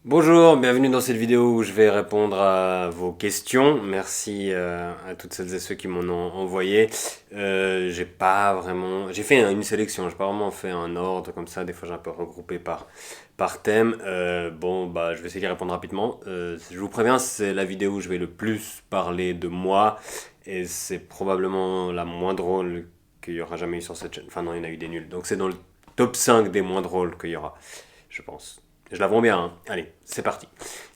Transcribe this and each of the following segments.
Bonjour, bienvenue dans cette vidéo où je vais répondre à vos questions. Merci à toutes celles et ceux qui m'en ont envoyé. J'ai fait une sélection, j'ai pas vraiment fait un ordre comme ça. Des fois j'ai un peu regroupé par thème. Je vais essayer d'y répondre rapidement. Je vous préviens, c'est la vidéo où je vais le plus parler de moi et c'est probablement la moins drôle qu'il y aura jamais eu sur cette chaîne. Enfin non, il y en a eu des nuls. Donc c'est dans le top 5 des moins drôles qu'il y aura, je pense. Je la vends bien, hein. Allez, c'est parti.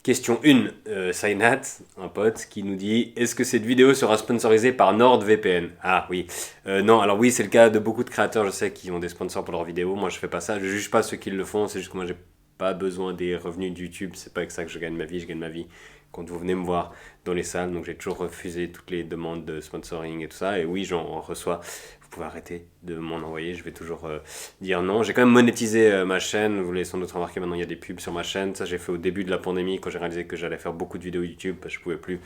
Question 1, Sainat, un pote, qui nous dit: est-ce que cette vidéo sera sponsorisée par NordVPN? Ah oui. Non, alors oui, c'est le cas de beaucoup de créateurs, je sais, qui ont des sponsors pour leurs vidéos. Moi, je fais pas ça. Je juge pas ceux qui le font, c'est juste que moi, j'ai pas besoin des revenus de YouTube. C'est pas avec ça que je gagne ma vie. Je gagne ma vie quand vous venez me voir dans les salles. Donc, j'ai toujours refusé toutes les demandes de sponsoring et tout ça. Et oui, j'en reçois. Vous pouvez arrêter de m'en envoyer. Je vais toujours dire non. J'ai quand même monétisé ma chaîne. Vous l'avez sans doute remarqué, maintenant il y a des pubs sur ma chaîne. Ça, j'ai fait au début de la pandémie quand j'ai réalisé que j'allais faire beaucoup de vidéos YouTube parce que je pouvais plus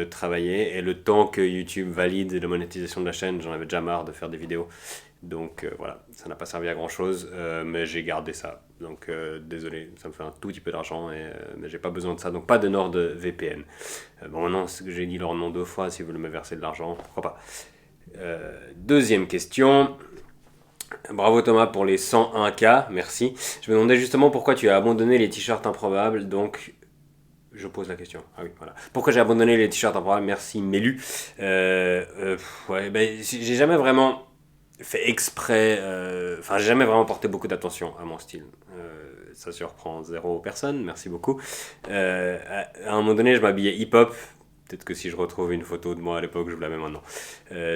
travailler. Et le temps que YouTube valide la monétisation de la chaîne, j'en avais déjà marre de faire des vidéos. Donc voilà, ça n'a pas servi à grand chose, mais j'ai gardé ça. Donc désolé, ça me fait un tout petit peu d'argent, mais j'ai pas besoin de ça. Donc pas de NordVPN. Bon, maintenant, ce que j'ai dit leur nom 2 fois, si vous voulez me verser de l'argent, pourquoi pas. Deuxième question. Bravo Thomas pour les 101K, merci. Je me demandais justement pourquoi tu as abandonné les t-shirts improbables, donc je pose la question. Ah oui, voilà. Pourquoi j'ai abandonné les t-shirts improbables? Merci Mélu. Ouais, ben, j'ai jamais vraiment fait exprès, enfin j'ai jamais vraiment porté beaucoup d'attention à mon style. Ça surprend zéro personne, merci beaucoup. À un moment donné, je m'habillais hip-hop. Peut-être que si je retrouve une photo de moi à l'époque, je vous la mets maintenant.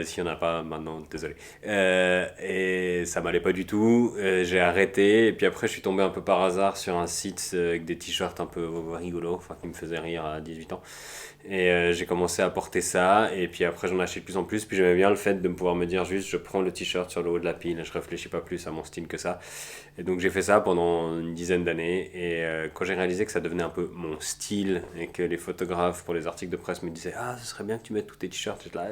S'il n'y en a pas maintenant, désolé. Et ça m'allait pas du tout. J'ai arrêté. Et puis après, je suis tombé un peu par hasard sur un site avec des t-shirts un peu rigolos, enfin qui me faisaient rire à 18 ans. Et j'ai commencé à porter ça. Et puis après, j'en ai acheté de plus en plus. Puis j'aimais bien le fait de pouvoir me dire juste, je prends le t-shirt sur le haut de la pile. Et je réfléchis pas plus à mon style que ça. Et donc j'ai fait ça pendant une dizaine d'années. Et quand j'ai réalisé que ça devenait un peu mon style et que les photographes pour les articles de presse me disaient: ah, ce serait bien que tu mettes tous tes t-shirts. J'étais là,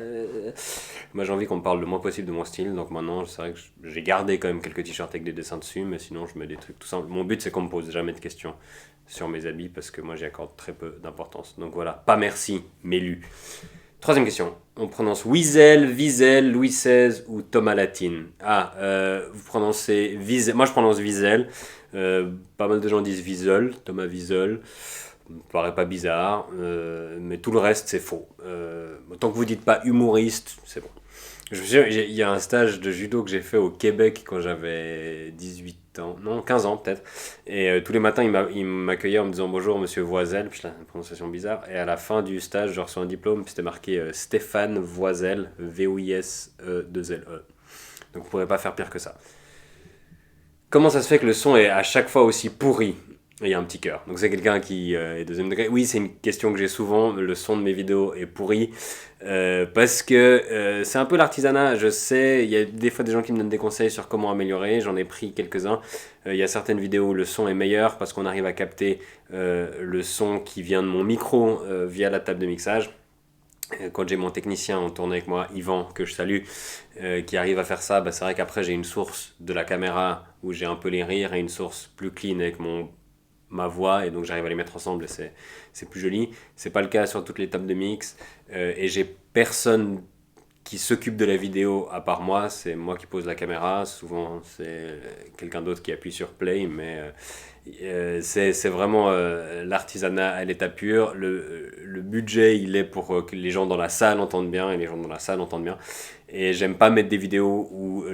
moi j'ai envie qu'on me parle le moins possible de mon style. Donc maintenant, c'est vrai que j'ai gardé quand même quelques t-shirts avec des dessins dessus. Mais sinon, je mets des trucs tout simples. Mon but, c'est qu'on me pose jamais de questions sur mes habits parce que moi j'y accorde très peu d'importance. Donc voilà, pas merci, Mélu. Troisième question. On prononce Wiesel, Wiesel, Louis XVI ou Thomas Latine? Ah, vous prononcez Wiesel. Moi je prononce Wiesel. Pas mal de gens disent Wiesel, Thomas Wiesel. Ça me paraît pas bizarre, mais tout le reste c'est faux. Tant que vous dites pas humoriste, c'est bon. Il y a un stage de judo que j'ai fait au Québec quand j'avais 18 ans, non 15 ans peut-être. Et tous les matins, il m'accueillait en me disant bonjour monsieur Voisel, puis là, une prononciation bizarre. Et à la fin du stage, je reçois un diplôme, puis c'était marqué Stéphane Voisel, V-O-I-S-E-2-L-E. Donc vous pourrez pas faire pire que ça. Comment ça se fait que le son est à chaque fois aussi pourri? Et il y a un petit cœur. Donc c'est quelqu'un qui est deuxième degré. Oui, c'est une question que j'ai souvent. Le son de mes vidéos est pourri. Parce que c'est un peu l'artisanat. Je sais, il y a des fois des gens qui me donnent des conseils sur comment améliorer. J'en ai pris quelques-uns. Il y a certaines vidéos où le son est meilleur parce qu'on arrive à capter le son qui vient de mon micro via la table de mixage. Quand j'ai mon technicien en tournée avec moi, Yvan, que je salue, qui arrive à faire ça, bah, c'est vrai qu'après j'ai une source de la caméra où j'ai un peu les rires et une source plus clean avec ma voix, et donc j'arrive à les mettre ensemble et c'est plus joli. C'est pas le cas sur toutes les tables de mix, et j'ai personne qui s'occupe de la vidéo à part moi. C'est moi qui pose la caméra, souvent c'est quelqu'un d'autre qui appuie sur play, mais c'est vraiment l'artisanat à l'état pur. Le budget, il est pour que les gens dans la salle entendent bien, et les gens dans la salle entendent bien. Et j'aime pas mettre des vidéos où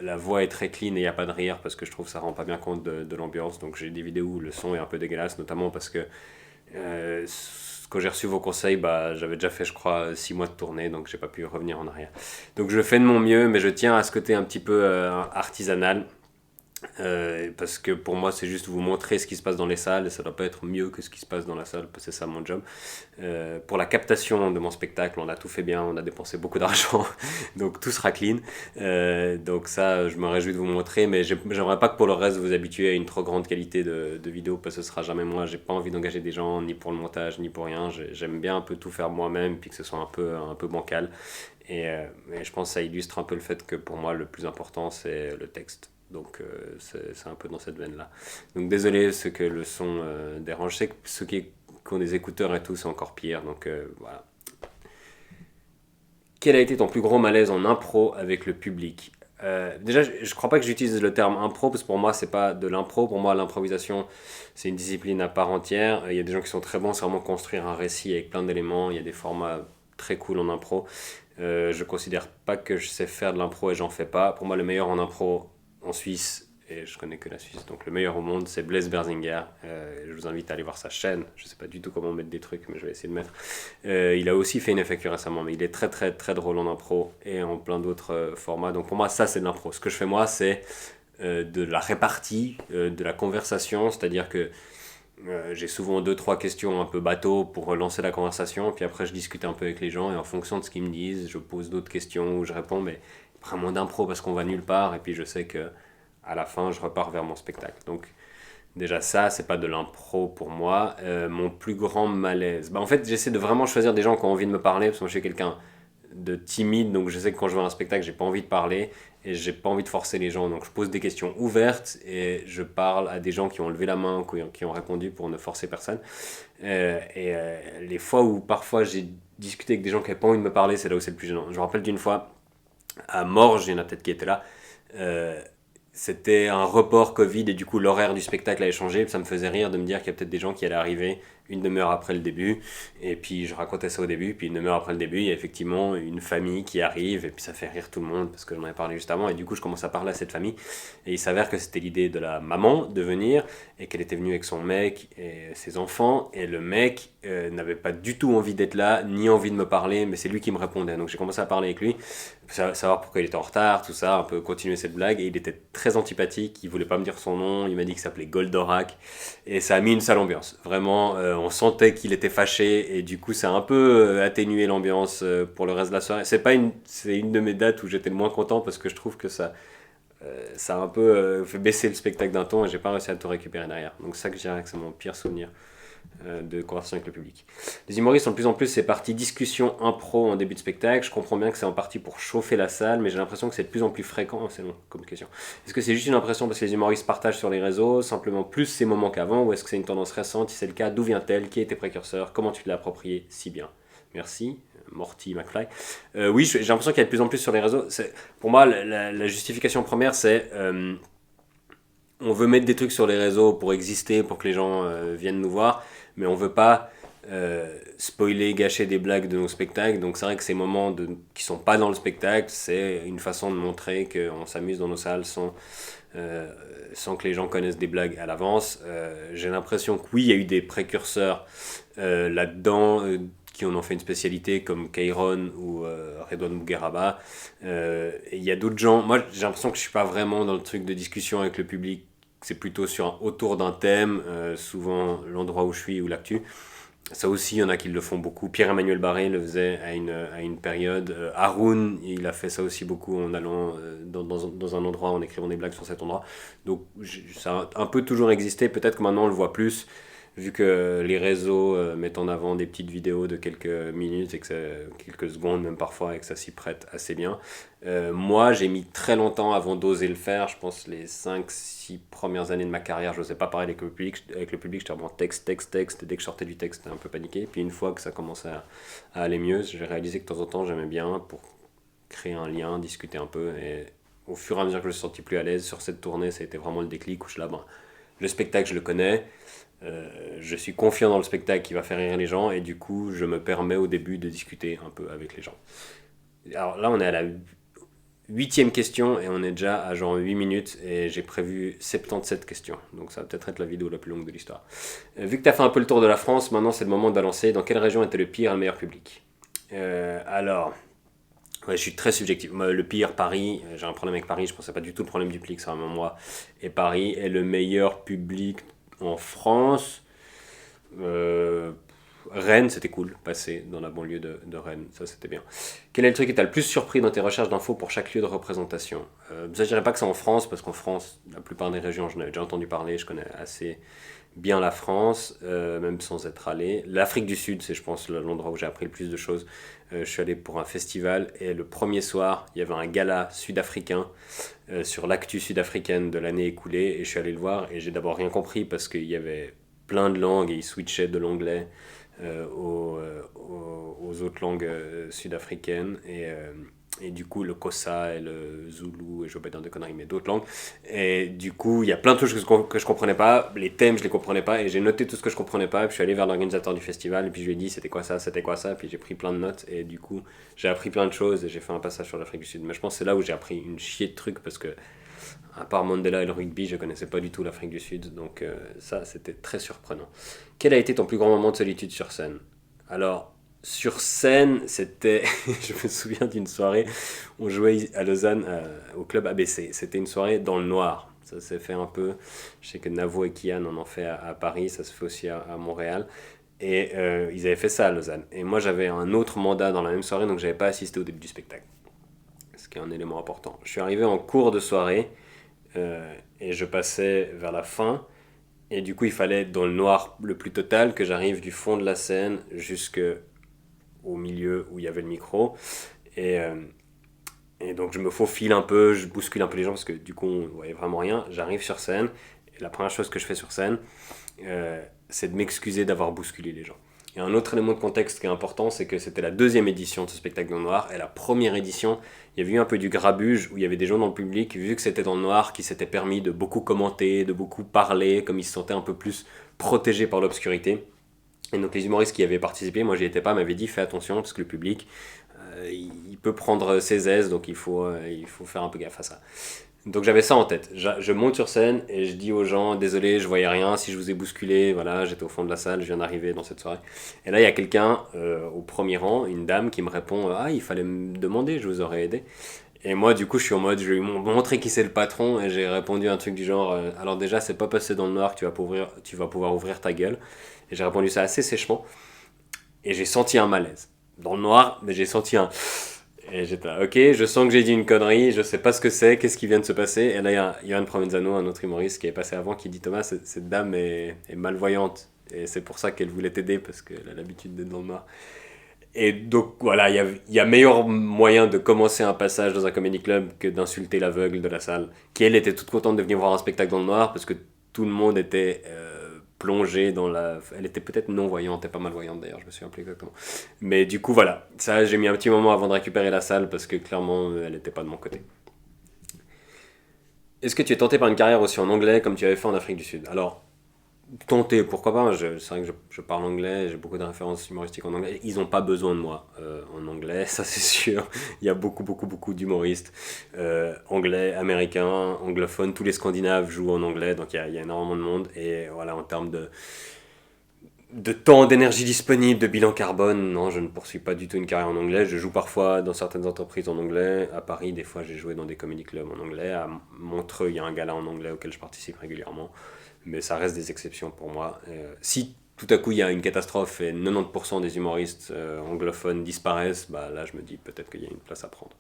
la voix est très clean et il n'y a pas de rire parce que je trouve que ça rend pas bien compte de l'ambiance. Donc j'ai des vidéos où le son est un peu dégueulasse, notamment parce que euh, quand j'ai reçu vos conseils, bah, j'avais déjà fait, je crois, 6 mois de tournée, donc j'ai pas pu revenir en arrière. Donc je fais de mon mieux, mais je tiens à ce côté un petit peu artisanal. Parce que pour moi, c'est juste vous montrer ce qui se passe dans les salles et ça doit pas être mieux que ce qui se passe dans la salle, parce que c'est ça mon job. Pour la captation de mon spectacle, on a tout fait bien, on a dépensé beaucoup d'argent, donc tout sera clean. Donc ça, je me réjouis de vous montrer, mais j'aimerais pas que pour le reste vous habituez à une trop grande qualité de vidéo, parce que ce sera jamais moi. J'ai pas envie d'engager des gens, ni pour le montage, ni pour rien. J'aime bien un peu tout faire moi-même, puis que ce soit un peu bancal. Et je pense que ça illustre un peu le fait que pour moi, le plus important, c'est le texte. Donc c'est un peu dans cette veine-là. Donc désolé ceux que le son dérange. Je sais que ceux qui ont des écouteurs et tout, c'est encore pire. Donc voilà. Quel a été ton plus gros malaise en impro avec le public? Déjà, je crois pas que j'utilise le terme impro parce que pour moi, c'est pas de l'impro. Pour moi, l'improvisation, c'est une discipline à part entière. Il y a des gens qui sont très bons, c'est vraiment construire un récit avec plein d'éléments. Il y a des formats très cool en impro. Je considère pas que je sais faire de l'impro et j'en fais pas. Pour moi, le meilleur en impro en Suisse, et je connais que la Suisse, donc le meilleur au monde, c'est Blaise Berzinger. Je vous invite à aller voir sa chaîne. Je sais pas du tout comment mettre des trucs, mais je vais essayer de mettre. Il a aussi fait une FAQ récemment, mais il est très très très drôle en impro et en plein d'autres formats. Donc pour moi, ça c'est de l'impro. Ce que je fais moi, c'est de la répartie, de la conversation, c'est-à-dire que j'ai souvent deux trois questions un peu bateau pour relancer la conversation, puis après je discute un peu avec les gens et en fonction de ce qu'ils me disent, je pose d'autres questions ou je réponds, mais vraiment d'impro parce qu'on va nulle part et puis je sais que à la fin je repars vers mon spectacle. Donc déjà ça, c'est pas de l'impro pour moi. Mon plus grand malaise, en fait j'essaie de vraiment choisir des gens qui ont envie de me parler parce que moi je suis quelqu'un de timide, donc je sais que quand je vais à un spectacle, j'ai pas envie de parler et j'ai pas envie de forcer les gens. Donc je pose des questions ouvertes et je parle à des gens qui ont levé la main, qui ont répondu pour ne forcer personne. Les fois où parfois j'ai discuté avec des gens qui n'avaient pas envie de me parler, c'est là où c'est le plus gênant. Je me rappelle d'une fois à Morges, il y en a peut-être qui étaient là. Euh, C'était un report Covid et du coup l'horaire du spectacle avait changé. Ça me faisait rire de me dire qu'il y a peut-être des gens qui allaient arriver une demi-heure après le début. Et puis je racontais ça au début. Puis une demi-heure après le début, il y a effectivement une famille qui arrive. Et puis ça fait rire tout le monde parce que j'en avais parlé juste avant. Et du coup, je commence à parler à cette famille. Et il s'avère que c'était l'idée de la maman de venir et qu'elle était venue avec son mec et ses enfants. Et le mec n'avait pas du tout envie d'être là, ni envie de me parler. Mais c'est lui qui me répondait. Donc j'ai commencé à parler avec lui, savoir pourquoi il était en retard, tout ça, un peu continuer cette blague. Et il était très antipathique, il voulait pas me dire son nom, il m'a dit qu'il s'appelait Goldorak. Et ça a mis une sale ambiance. Vraiment, on sentait qu'il était fâché. Et du coup, ça a un peu atténué l'ambiance pour le reste de la soirée. C'est une de mes dates où j'étais le moins content parce que je trouve que ça a un peu fait baisser le spectacle d'un ton et j'ai pas réussi à tout récupérer derrière. Donc ça que je dirais que c'est mon pire souvenir de conversation avec le public. Les humoristes sont de plus en plus ces parties discussion impro en début de spectacle. Je comprends bien que c'est en partie pour chauffer la salle, mais j'ai l'impression que c'est de plus en plus fréquent. Oh, c'est long comme question. Est-ce que c'est juste une impression parce que les humoristes partagent sur les réseaux, simplement plus ces moments qu'avant, ou est-ce que c'est une tendance récente? Si c'est le cas, d'où vient-elle? Qui était précurseur? Comment tu l'as approprié si bien? Merci. Morty McFly. Oui, j'ai l'impression qu'il y a de plus en plus sur les réseaux. Pour moi, la justification première, c'est on veut mettre des trucs sur les réseaux pour exister, pour que les gens viennent nous voir, mais on veut pas spoiler, gâcher des blagues de nos spectacles. Donc c'est vrai que ces moments qui sont pas dans le spectacle, c'est une façon de montrer qu'on s'amuse dans nos salles sans que les gens connaissent des blagues à l'avance. J'ai l'impression que oui, il y a eu des précurseurs là-dedans qui en ont fait une spécialité comme Kairon ou Redouane Bougueraba. Il y a d'autres gens, moi j'ai l'impression que je suis pas vraiment dans le truc de discussion avec le public, c'est plutôt autour d'un thème, souvent l'endroit où je suis ou l'actu. Ça aussi, il y en a qui le font beaucoup. Pierre-Emmanuel Barré le faisait à une période. Haroun, il a fait ça aussi beaucoup en allant dans un endroit, en écrivant des blagues sur cet endroit. Donc ça a un peu toujours existé. Peut-être que maintenant on le voit plus, vu que les réseaux mettent en avant des petites vidéos de quelques minutes, et quelques secondes même parfois, et que ça s'y prête assez bien. Moi, j'ai mis très longtemps avant d'oser le faire. Je pense les 5-6 premières années de ma carrière, je n'osais pas parler avec le public. J'étais vraiment texte. Et dès que je sortais du texte, j'étais un peu paniqué. Puis une fois que ça commençait à aller mieux, j'ai réalisé que de temps en temps, j'aimais bien pour créer un lien, discuter un peu. Et au fur et à mesure que je me suis senti plus à l'aise sur cette tournée, ça a été vraiment le déclic où je suis là, le spectacle, je le connais. Je suis confiant dans le spectacle qui va faire rire les gens et du coup je me permets au début de discuter un peu avec les gens. Alors là on est à la 8e question et on est déjà à genre 8 minutes et j'ai prévu 77 questions, donc ça va peut-être être la vidéo la plus longue de l'histoire. Vu que tu as fait un peu le tour de la France, maintenant c'est le moment de balancer dans quelle région était le pire et le meilleur public. Alors ouais, je suis très subjectif. Moi, le pire, Paris, j'ai un problème avec Paris, je pensais pas du tout le problème du public, c'est vraiment moi. Et Paris est le meilleur public en France. Euh, Rennes, c'était cool, passer dans la banlieue de Rennes, ça c'était bien. Quel est le truc qui t'a le plus surpris dans tes recherches d'infos pour chaque lieu de représentation? Ça, je dirais pas que c'est en France, parce qu'en France, la plupart des régions, j'en avais déjà entendu parler, je connais assez bien la France, même sans être allé. L'Afrique du Sud, c'est je pense l'endroit où j'ai appris le plus de choses. Je suis allé pour un festival et le premier soir, il y avait un gala sud-africain sur l'actu sud-africaine de l'année écoulée et je suis allé le voir et j'ai d'abord rien compris parce qu'il y avait plein de langues et ils switchaient de l'anglais aux autres langues sud-africaines et du coup le Xhosa et le Zoulou et je vais pas dire de conneries mais d'autres langues et du coup il y a plein de choses que je comprenais pas, les thèmes je les comprenais pas et j'ai noté tout ce que je comprenais pas et puis je suis allé vers l'organisateur du festival et puis je lui ai dit c'était quoi ça puis j'ai pris plein de notes et du coup j'ai appris plein de choses et j'ai fait un passage sur l'Afrique du Sud mais je pense que c'est là où j'ai appris une chier de trucs parce que à part Mandela et le rugby je connaissais pas du tout l'Afrique du Sud donc ça c'était très surprenant. Quel a été ton plus grand moment de solitude sur scène? Alors, sur scène, c'était. Je me souviens d'une soirée, on jouait à Lausanne au club ABC. C'était une soirée dans le noir. Ça s'est fait un peu. Je sais que Navo et Kian en ont fait à Paris, ça se fait aussi à Montréal. Et ils avaient fait ça à Lausanne. Et moi, j'avais un autre mandat dans la même soirée, donc j'avais pas assisté au début du spectacle. Ce qui est un élément important. Je suis arrivé en cours de soirée et je passais vers la fin. Et du coup, il fallait être dans le noir le plus total, que j'arrive du fond de la scène jusqu'au milieu où il y avait le micro. Et, euh, et donc, je me faufile un peu, je bouscule un peu les gens parce que du coup, on ne voyait vraiment rien. J'arrive sur scène. Et la première chose que je fais sur scène, c'est de m'excuser d'avoir bousculé les gens. Et un autre élément de contexte qui est important, c'est que c'était la deuxième édition de ce spectacle dans le noir. Et la première édition, il y avait eu un peu du grabuge, où il y avait des gens dans le public, vu que c'était dans le noir, qui s'étaient permis de beaucoup commenter, de beaucoup parler, comme ils se sentaient un peu plus protégés par l'obscurité. Et donc les humoristes qui avaient participé, moi j'y étais pas, m'avaient dit fais attention, parce que le public, il peut prendre ses aises, donc il faut faire un peu gaffe à ça. Donc j'avais ça en tête. Je monte sur scène et je dis aux gens, désolé, je voyais rien, si je vous ai bousculé, voilà, j'étais au fond de la salle, je viens d'arriver dans cette soirée. Et là, il y a quelqu'un au premier rang, une dame qui me répond, ah, il fallait me demander, je vous aurais aidé. Et moi, du coup, je suis en mode, je vais lui montrer qui c'est le patron et j'ai répondu un truc du genre, alors déjà, c'est pas passé dans le noir que tu vas pouvoir ouvrir ta gueule. Et j'ai répondu ça assez sèchement et j'ai senti un malaise. Dans le noir, mais j'ai senti un... Et j'étais là, ok, je sens que j'ai dit une connerie, je sais pas ce que c'est, qu'est-ce qui vient de se passer. Et là, il y a Yoann Provenzano, un autre humoriste qui est passé avant, qui dit Thomas, cette dame est malvoyante. Et c'est pour ça qu'elle voulait t'aider, parce qu'elle a l'habitude d'être dans le noir. Et donc, voilà, il y a meilleur moyen de commencer un passage dans un comedy club que d'insulter l'aveugle de la salle, qui elle était toute contente de venir voir un spectacle dans le noir, parce que tout le monde était plongé dans la... Elle était peut-être non-voyante et pas malvoyante d'ailleurs, je me souviens plus exactement. Mais du coup, voilà, ça j'ai mis un petit moment avant de récupérer la salle, parce que clairement, elle n'était pas de mon côté. Est-ce que tu es tenté par une carrière aussi en anglais comme tu avais fait en Afrique du Sud? Alors, tenter, pourquoi pas, c'est vrai que je parle anglais, j'ai beaucoup de références humoristiques en anglais. Ils n'ont pas besoin de moi en anglais, ça c'est sûr. Il y a beaucoup d'humoristes anglais, américains, anglophones. Tous les Scandinaves jouent en anglais, donc il y a énormément de monde. Et voilà, en termes de temps, d'énergie disponible, de bilan carbone, non, je ne poursuis pas du tout une carrière en anglais. Je joue parfois dans certaines entreprises en anglais. À Paris, des fois, j'ai joué dans des comedy clubs en anglais. À Montreux, il y a un gala en anglais auquel je participe régulièrement. Mais ça reste des exceptions pour moi. Si tout à coup il y a une catastrophe et 90% des humoristes anglophones disparaissent, bah là je me dis peut-être qu'il y a une place à prendre.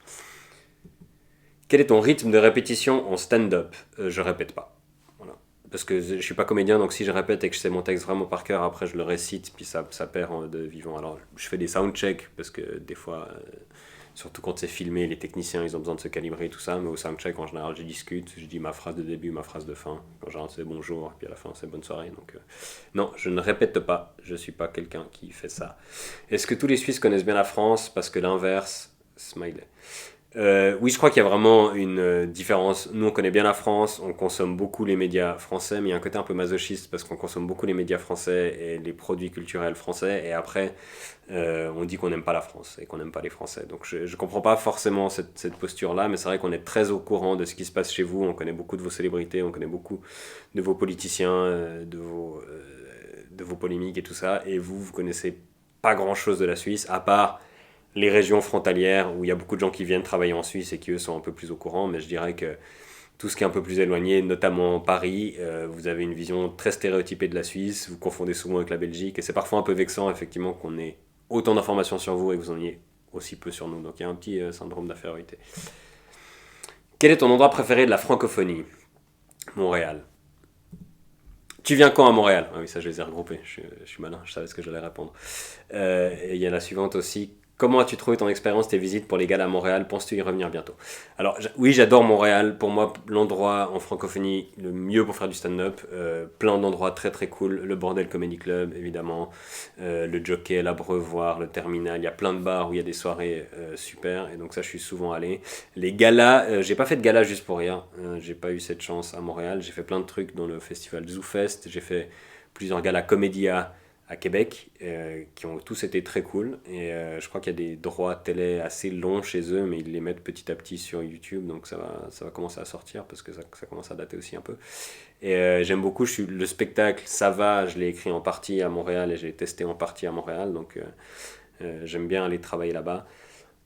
Quel est ton rythme de répétition en stand-up? Je répète pas. Voilà. Parce que je suis pas comédien, donc si je répète et que je sais mon texte vraiment par cœur, après je le récite, puis ça perd de vivant. Alors je fais des soundchecks, parce que des fois, surtout quand c'est filmé, les techniciens ils ont besoin de se calibrer et tout ça, mais au soundcheck en général je discute, je dis ma phrase de début, ma phrase de fin. En général c'est bonjour, puis à la fin c'est bonne soirée. Donc non, je ne répète pas, je suis pas quelqu'un qui fait ça. Est-ce que tous les Suisses connaissent bien la France? Parce que l'inverse, smiley. Oui, je crois qu'il y a vraiment une différence. Nous, on connaît bien la France, on consomme beaucoup les médias français, mais il y a un côté un peu masochiste parce qu'on consomme beaucoup les médias français et les produits culturels français, et après, on dit qu'on n'aime pas la France et qu'on n'aime pas les Français. Donc, je ne comprends pas forcément cette posture-là, mais c'est vrai qu'on est très au courant de ce qui se passe chez vous. On connaît beaucoup de vos célébrités, on connaît beaucoup de vos politiciens, de vos polémiques et tout ça, et vous connaissez pas grand-chose de la Suisse, à part les régions frontalières où il y a beaucoup de gens qui viennent travailler en Suisse et qui eux sont un peu plus au courant, mais je dirais que tout ce qui est un peu plus éloigné, notamment Paris, vous avez une vision très stéréotypée de la Suisse, vous confondez souvent avec la Belgique, et c'est parfois un peu vexant effectivement qu'on ait autant d'informations sur vous et que vous en ayez aussi peu sur nous, donc il y a un petit syndrome d'infériorité. Quel est ton endroit préféré de la francophonie? Montréal. Tu viens quand à Montréal? Ah oui, ça je les ai regroupés, je suis malin, je savais ce que j'allais répondre. Et il y a la suivante aussi. Comment as-tu trouvé ton expérience, tes visites pour les galas à Montréal? Penses-tu y revenir bientôt? Alors oui, j'adore Montréal. Pour moi, l'endroit en francophonie le mieux pour faire du stand-up. Plein d'endroits très très cool. Le Bordel Comedy Club, évidemment. Le Jockey, l'Abreuvoir, le Terminal. Il y a plein de bars où il y a des soirées super. Et donc ça, je suis souvent allé. Les galas, j'ai pas fait de gala juste pour rien. J'ai pas eu cette chance à Montréal. J'ai fait plein de trucs dans le festival ZooFest. J'ai fait plusieurs galas Comédia à Québec, qui ont tous été très cool. Et je crois qu'il y a des droits télé assez longs chez eux, mais ils les mettent petit à petit sur YouTube, donc ça va commencer à sortir parce que ça commence à dater aussi un peu. Et j'aime beaucoup, le spectacle, ça va, je l'ai écrit en partie à Montréal et je l'ai testé en partie à Montréal, donc j'aime bien aller travailler là-bas.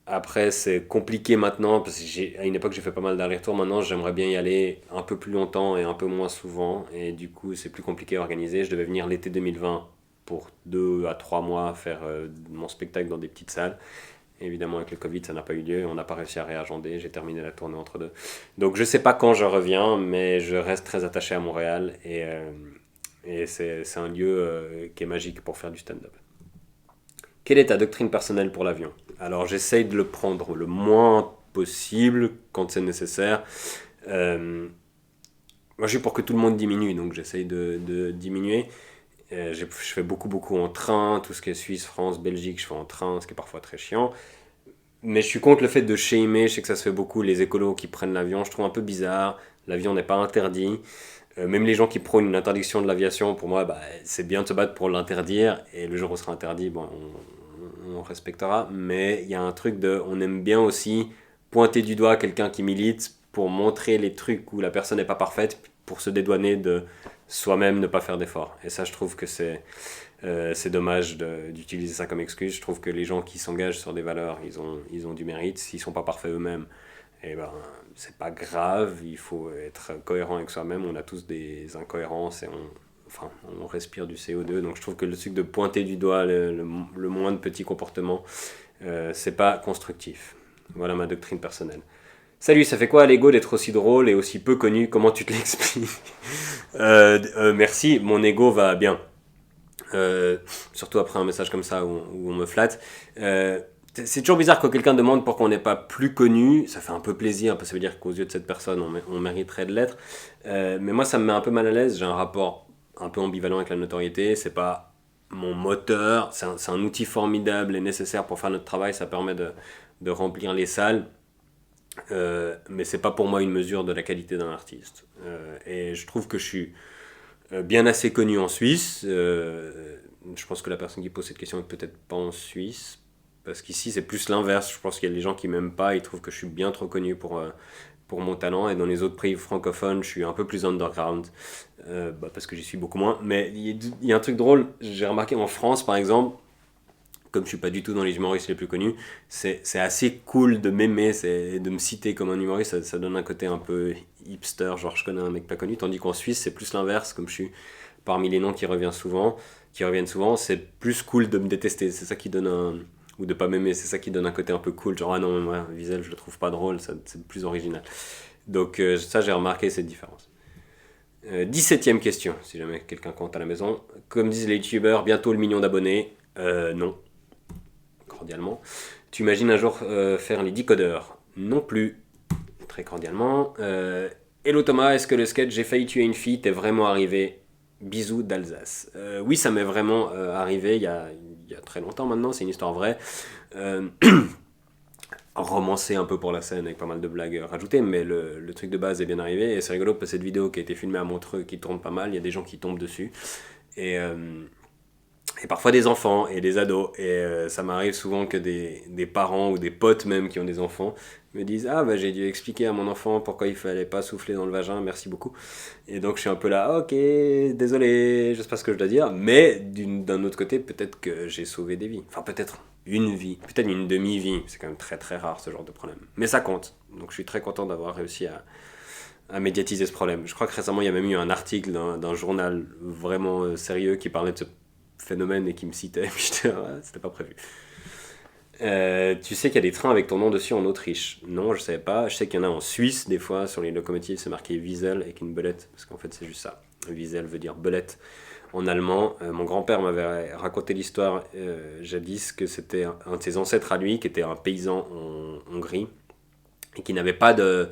Après, c'est compliqué maintenant, parce qu'à une époque, j'ai fait pas mal d'allers-retours. Maintenant, j'aimerais bien y aller un peu plus longtemps et un peu moins souvent. Et du coup, c'est plus compliqué à organiser. Je devais venir l'été 2020 pour 2 à 3 mois faire mon spectacle dans des petites salles. Évidemment, avec le Covid, ça n'a pas eu lieu. On n'a pas réussi à réagender. J'ai terminé la tournée entre deux. Donc, je sais pas quand je reviens, mais je reste très attaché à Montréal. Et c'est un lieu qui est magique pour faire du stand-up. Quelle est ta doctrine personnelle pour l'avion? Alors j'essaye de le prendre le moins possible quand c'est nécessaire. Euh, Moi je suis pour que tout le monde diminue, donc j'essaye de diminuer. Je fais beaucoup en train, tout ce qui est Suisse, France, Belgique, je fais en train, ce qui est parfois très chiant. Mais je suis contre le fait de shamer, je sais que ça se fait beaucoup, les écolos qui prennent l'avion, je trouve un peu bizarre. L'avion n'est pas interdit. Même les gens qui prônent une interdiction de l'aviation, pour moi, bah, c'est bien de se battre pour l'interdire. Et le jour où ce sera interdit, bon, on respectera. Mais il y a un truc de. On aime bien aussi pointer du doigt quelqu'un qui milite pour montrer les trucs où la personne n'est pas parfaite, pour se dédouaner de soi-même ne pas faire d'efforts. Et ça, je trouve que c'est dommage d'utiliser ça comme excuse. Je trouve que les gens qui s'engagent sur des valeurs, ils ont du mérite. S'ils sont pas parfaits eux-mêmes, eh ben, c'est pas grave. Il faut être cohérent avec soi-même. On a tous des incohérences et on respire du CO2. Donc je trouve que le truc de pointer du doigt le moins de petits comportements, c'est pas constructif. Voilà ma doctrine personnelle. Salut, ça fait quoi à l'ego d'être aussi drôle et aussi peu connu? Comment tu te l'expliques? Merci, mon ego va bien. Surtout après un message comme ça où on me flatte. C'est toujours bizarre quand quelqu'un demande pourquoi on n'est pas plus connu. Ça fait un peu plaisir, parce que ça veut dire qu'aux yeux de cette personne, on mériterait de l'être. Mais moi, ça me met un peu mal à l'aise. J'ai un rapport un peu ambivalent avec la notoriété. C'est pas mon moteur. C'est un outil formidable et nécessaire pour faire notre travail. Ça permet de remplir les salles. Mais c'est pas pour moi une mesure de la qualité d'un artiste. Et je trouve que je suis bien assez connu en Suisse. Je pense que la personne qui pose cette question est peut-être pas en Suisse. Parce qu'ici, c'est plus l'inverse. Je pense qu'il y a des gens qui m'aiment pas. Ils trouvent que je suis bien trop connu pour mon talent. Et dans les autres pays francophones, je suis un peu plus underground. Parce que j'y suis beaucoup moins. Mais il y a un truc drôle. J'ai remarqué en France, par exemple, comme je suis pas du tout dans les humoristes les plus connus, c'est assez cool de m'aimer, de me citer comme un humoriste, ça donne un côté un peu hipster, genre je connais un mec pas connu, tandis qu'en Suisse c'est plus l'inverse, comme je suis parmi les noms qui reviennent souvent, c'est plus cool de me détester, c'est ça qui donne ou de pas m'aimer, c'est ça qui donne un côté un peu cool, genre ah non, moi, Wiesel je le trouve pas drôle, c'est plus original. Donc ça j'ai remarqué cette différence. 17ème question, si jamais quelqu'un compte à la maison. Comme disent les youtubeurs, bientôt le million d'abonnés. Non, cordialement. Tu imagines un jour faire les decodeurs? Non plus, très cordialement. Hello Thomas, est-ce que le sketch J'ai failli tuer une fille t'est vraiment arrivé? Bisous d'Alsace. Oui, ça m'est vraiment arrivé il y a très longtemps maintenant, c'est une histoire vraie. Euh, Romancé un peu pour la scène avec pas mal de blagues rajoutées, mais le truc de base est bien arrivé. Et c'est rigolo parce que cette vidéo qui a été filmée à Montreux, qui tourne pas mal, il y a des gens qui tombent dessus. Et, et parfois des enfants et des ados. Et ça m'arrive souvent que des parents ou des potes même qui ont des enfants me disent ah bah j'ai dû expliquer à mon enfant pourquoi il fallait pas souffler dans le vagin, merci beaucoup. Et donc je suis un peu là, ok, désolé, je sais pas ce que je dois dire, mais d'un autre côté peut-être que j'ai sauvé des vies. Enfin peut-être une vie, peut-être une demi-vie, c'est quand même très très rare ce genre de problème. Mais ça compte, donc je suis très content d'avoir réussi à médiatiser ce problème. Je crois que récemment il y a même eu un article d'un journal vraiment sérieux qui parlait de ce phénomène et qui me citait, puis j'étais c'était pas prévu. Tu sais qu'il y a des trains avec ton nom dessus en Autriche? Non, je savais pas. Je sais qu'il y en a en Suisse, des fois, sur les locomotives, c'est marqué Wiesel avec une belette, parce qu'en fait, c'est juste ça. Wiesel veut dire belette en allemand. Mon grand-père m'avait raconté l'histoire jadis que c'était un de ses ancêtres à lui qui était un paysan en Hongrie et qui n'avait pas de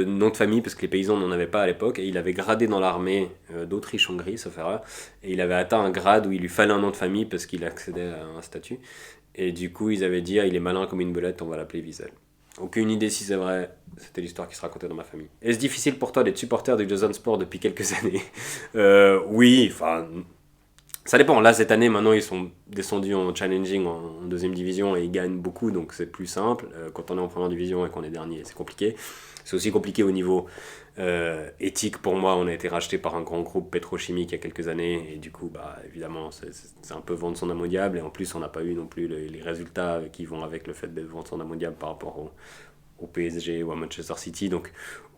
nom de famille parce que les paysans n'en avaient pas à l'époque et il avait gradé dans l'armée d'Autriche-Hongrie, sauf erreur, et il avait atteint un grade où il lui fallait un nom de famille parce qu'il accédait à un statut et du coup ils avaient dit ah, il est malin comme une belette, on va l'appeler Wiesel. Aucune idée si c'est vrai, c'était l'histoire qui se racontait dans ma famille. Est-ce difficile pour toi d'être supporter du Lausanne Sport depuis quelques années? Oui, enfin ça dépend. Là, cette année, maintenant, ils sont descendus en challenging en deuxième division et ils gagnent beaucoup, donc c'est plus simple. Quand on est en première division et qu'on est dernier, c'est compliqué. C'est aussi compliqué au niveau éthique pour moi. On a été racheté par un grand groupe pétrochimique il y a quelques années et du coup, bah, évidemment, c'est un peu vendre son âme au diable. Et en plus, on n'a pas eu non plus les résultats qui vont avec le fait de vendre son âme au diable par rapport au PSG ou à Manchester City. Donc,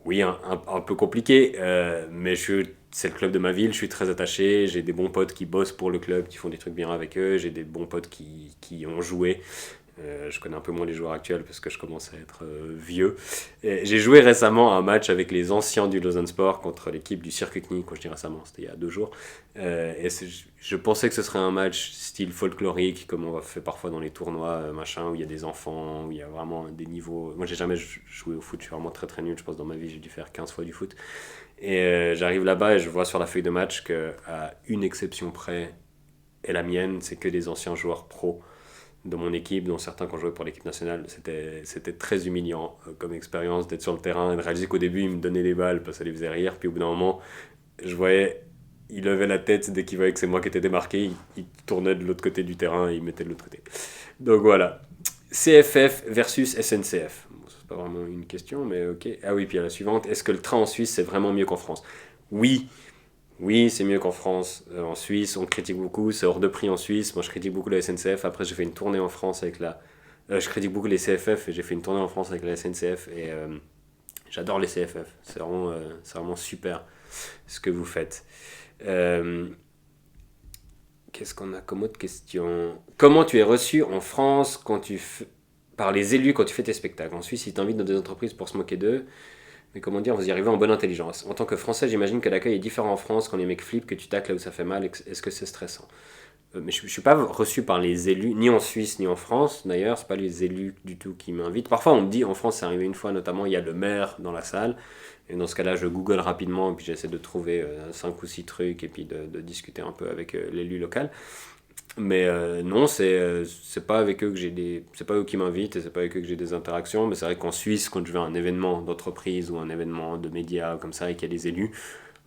oui, un peu compliqué, mais c'est le club de ma ville, je suis très attaché. J'ai des bons potes qui bossent pour le club, qui font des trucs bien avec eux. J'ai des bons potes qui ont joué. Je connais un peu moins les joueurs actuels parce que je commence à être vieux. Et j'ai joué récemment un match avec les anciens du Lausanne Sport contre l'équipe du Circuit Knie, quand je dis récemment, c'était il y a 2 jours. Je pensais que ce serait un match style folklorique, comme on fait parfois dans les tournois, machin, où il y a des enfants, où il y a vraiment des niveaux. Moi, j'ai jamais joué au foot, je suis vraiment très très nul. Je pense dans ma vie, j'ai dû faire 15 fois du foot. Et j'arrive là-bas et je vois sur la feuille de match qu'à une exception près, et la mienne, c'est que des anciens joueurs pros de mon équipe, dont certains qui ont joué pour l'équipe nationale. C'était très humiliant comme expérience d'être sur le terrain et de réaliser qu'au début, ils me donnaient des balles parce que ça les faisait rire. Puis au bout d'un moment, je voyais, il levait la tête dès qu'il voyait que c'est moi qui étais démarqué, il tournait de l'autre côté du terrain et il mettait de l'autre côté. Donc voilà. CFF versus SNCF. Bon, c'est pas vraiment une question, mais ok. Ah oui, puis à la suivante, est-ce que le train en Suisse c'est vraiment mieux qu'en France? Oui, oui, c'est mieux qu'en France. En Suisse, on critique beaucoup, c'est hors de prix en Suisse. Moi, je critique beaucoup la SNCF. Après, j'ai fait une tournée en France avec la. Je critique beaucoup les CFF et j'ai fait une tournée en France avec la SNCF et j'adore les CFF. C'est vraiment super ce que vous faites. Euh, Qu'est-ce qu'on a comme autre question? Comment tu es reçu en France par les élus quand tu fais tes spectacles? En Suisse, ils t'invitent dans des entreprises pour se moquer d'eux. Mais comment dire, vous y arrivez en bonne intelligence. En tant que Français, j'imagine que l'accueil est différent en France quand les mecs flippent, que tu tacles là où ça fait mal. Est-ce que c'est stressant? Mais je ne suis pas reçu par les élus, ni en Suisse, ni en France. D'ailleurs, c'est pas les élus du tout qui m'invitent. Parfois, on me dit, en France, c'est arrivé une fois, notamment, il y a le maire dans la salle. Et dans ce cas-là, je google rapidement, et puis j'essaie de trouver 5 ou 6 trucs, et puis de discuter un peu avec l'élu local. Mais non, c'est pas avec eux que c'est pas eux qui m'invitent et c'est pas avec eux que j'ai des interactions. Mais c'est vrai qu'en Suisse, quand je vais à un événement d'entreprise ou un événement de médias comme ça et qu'il y a des élus,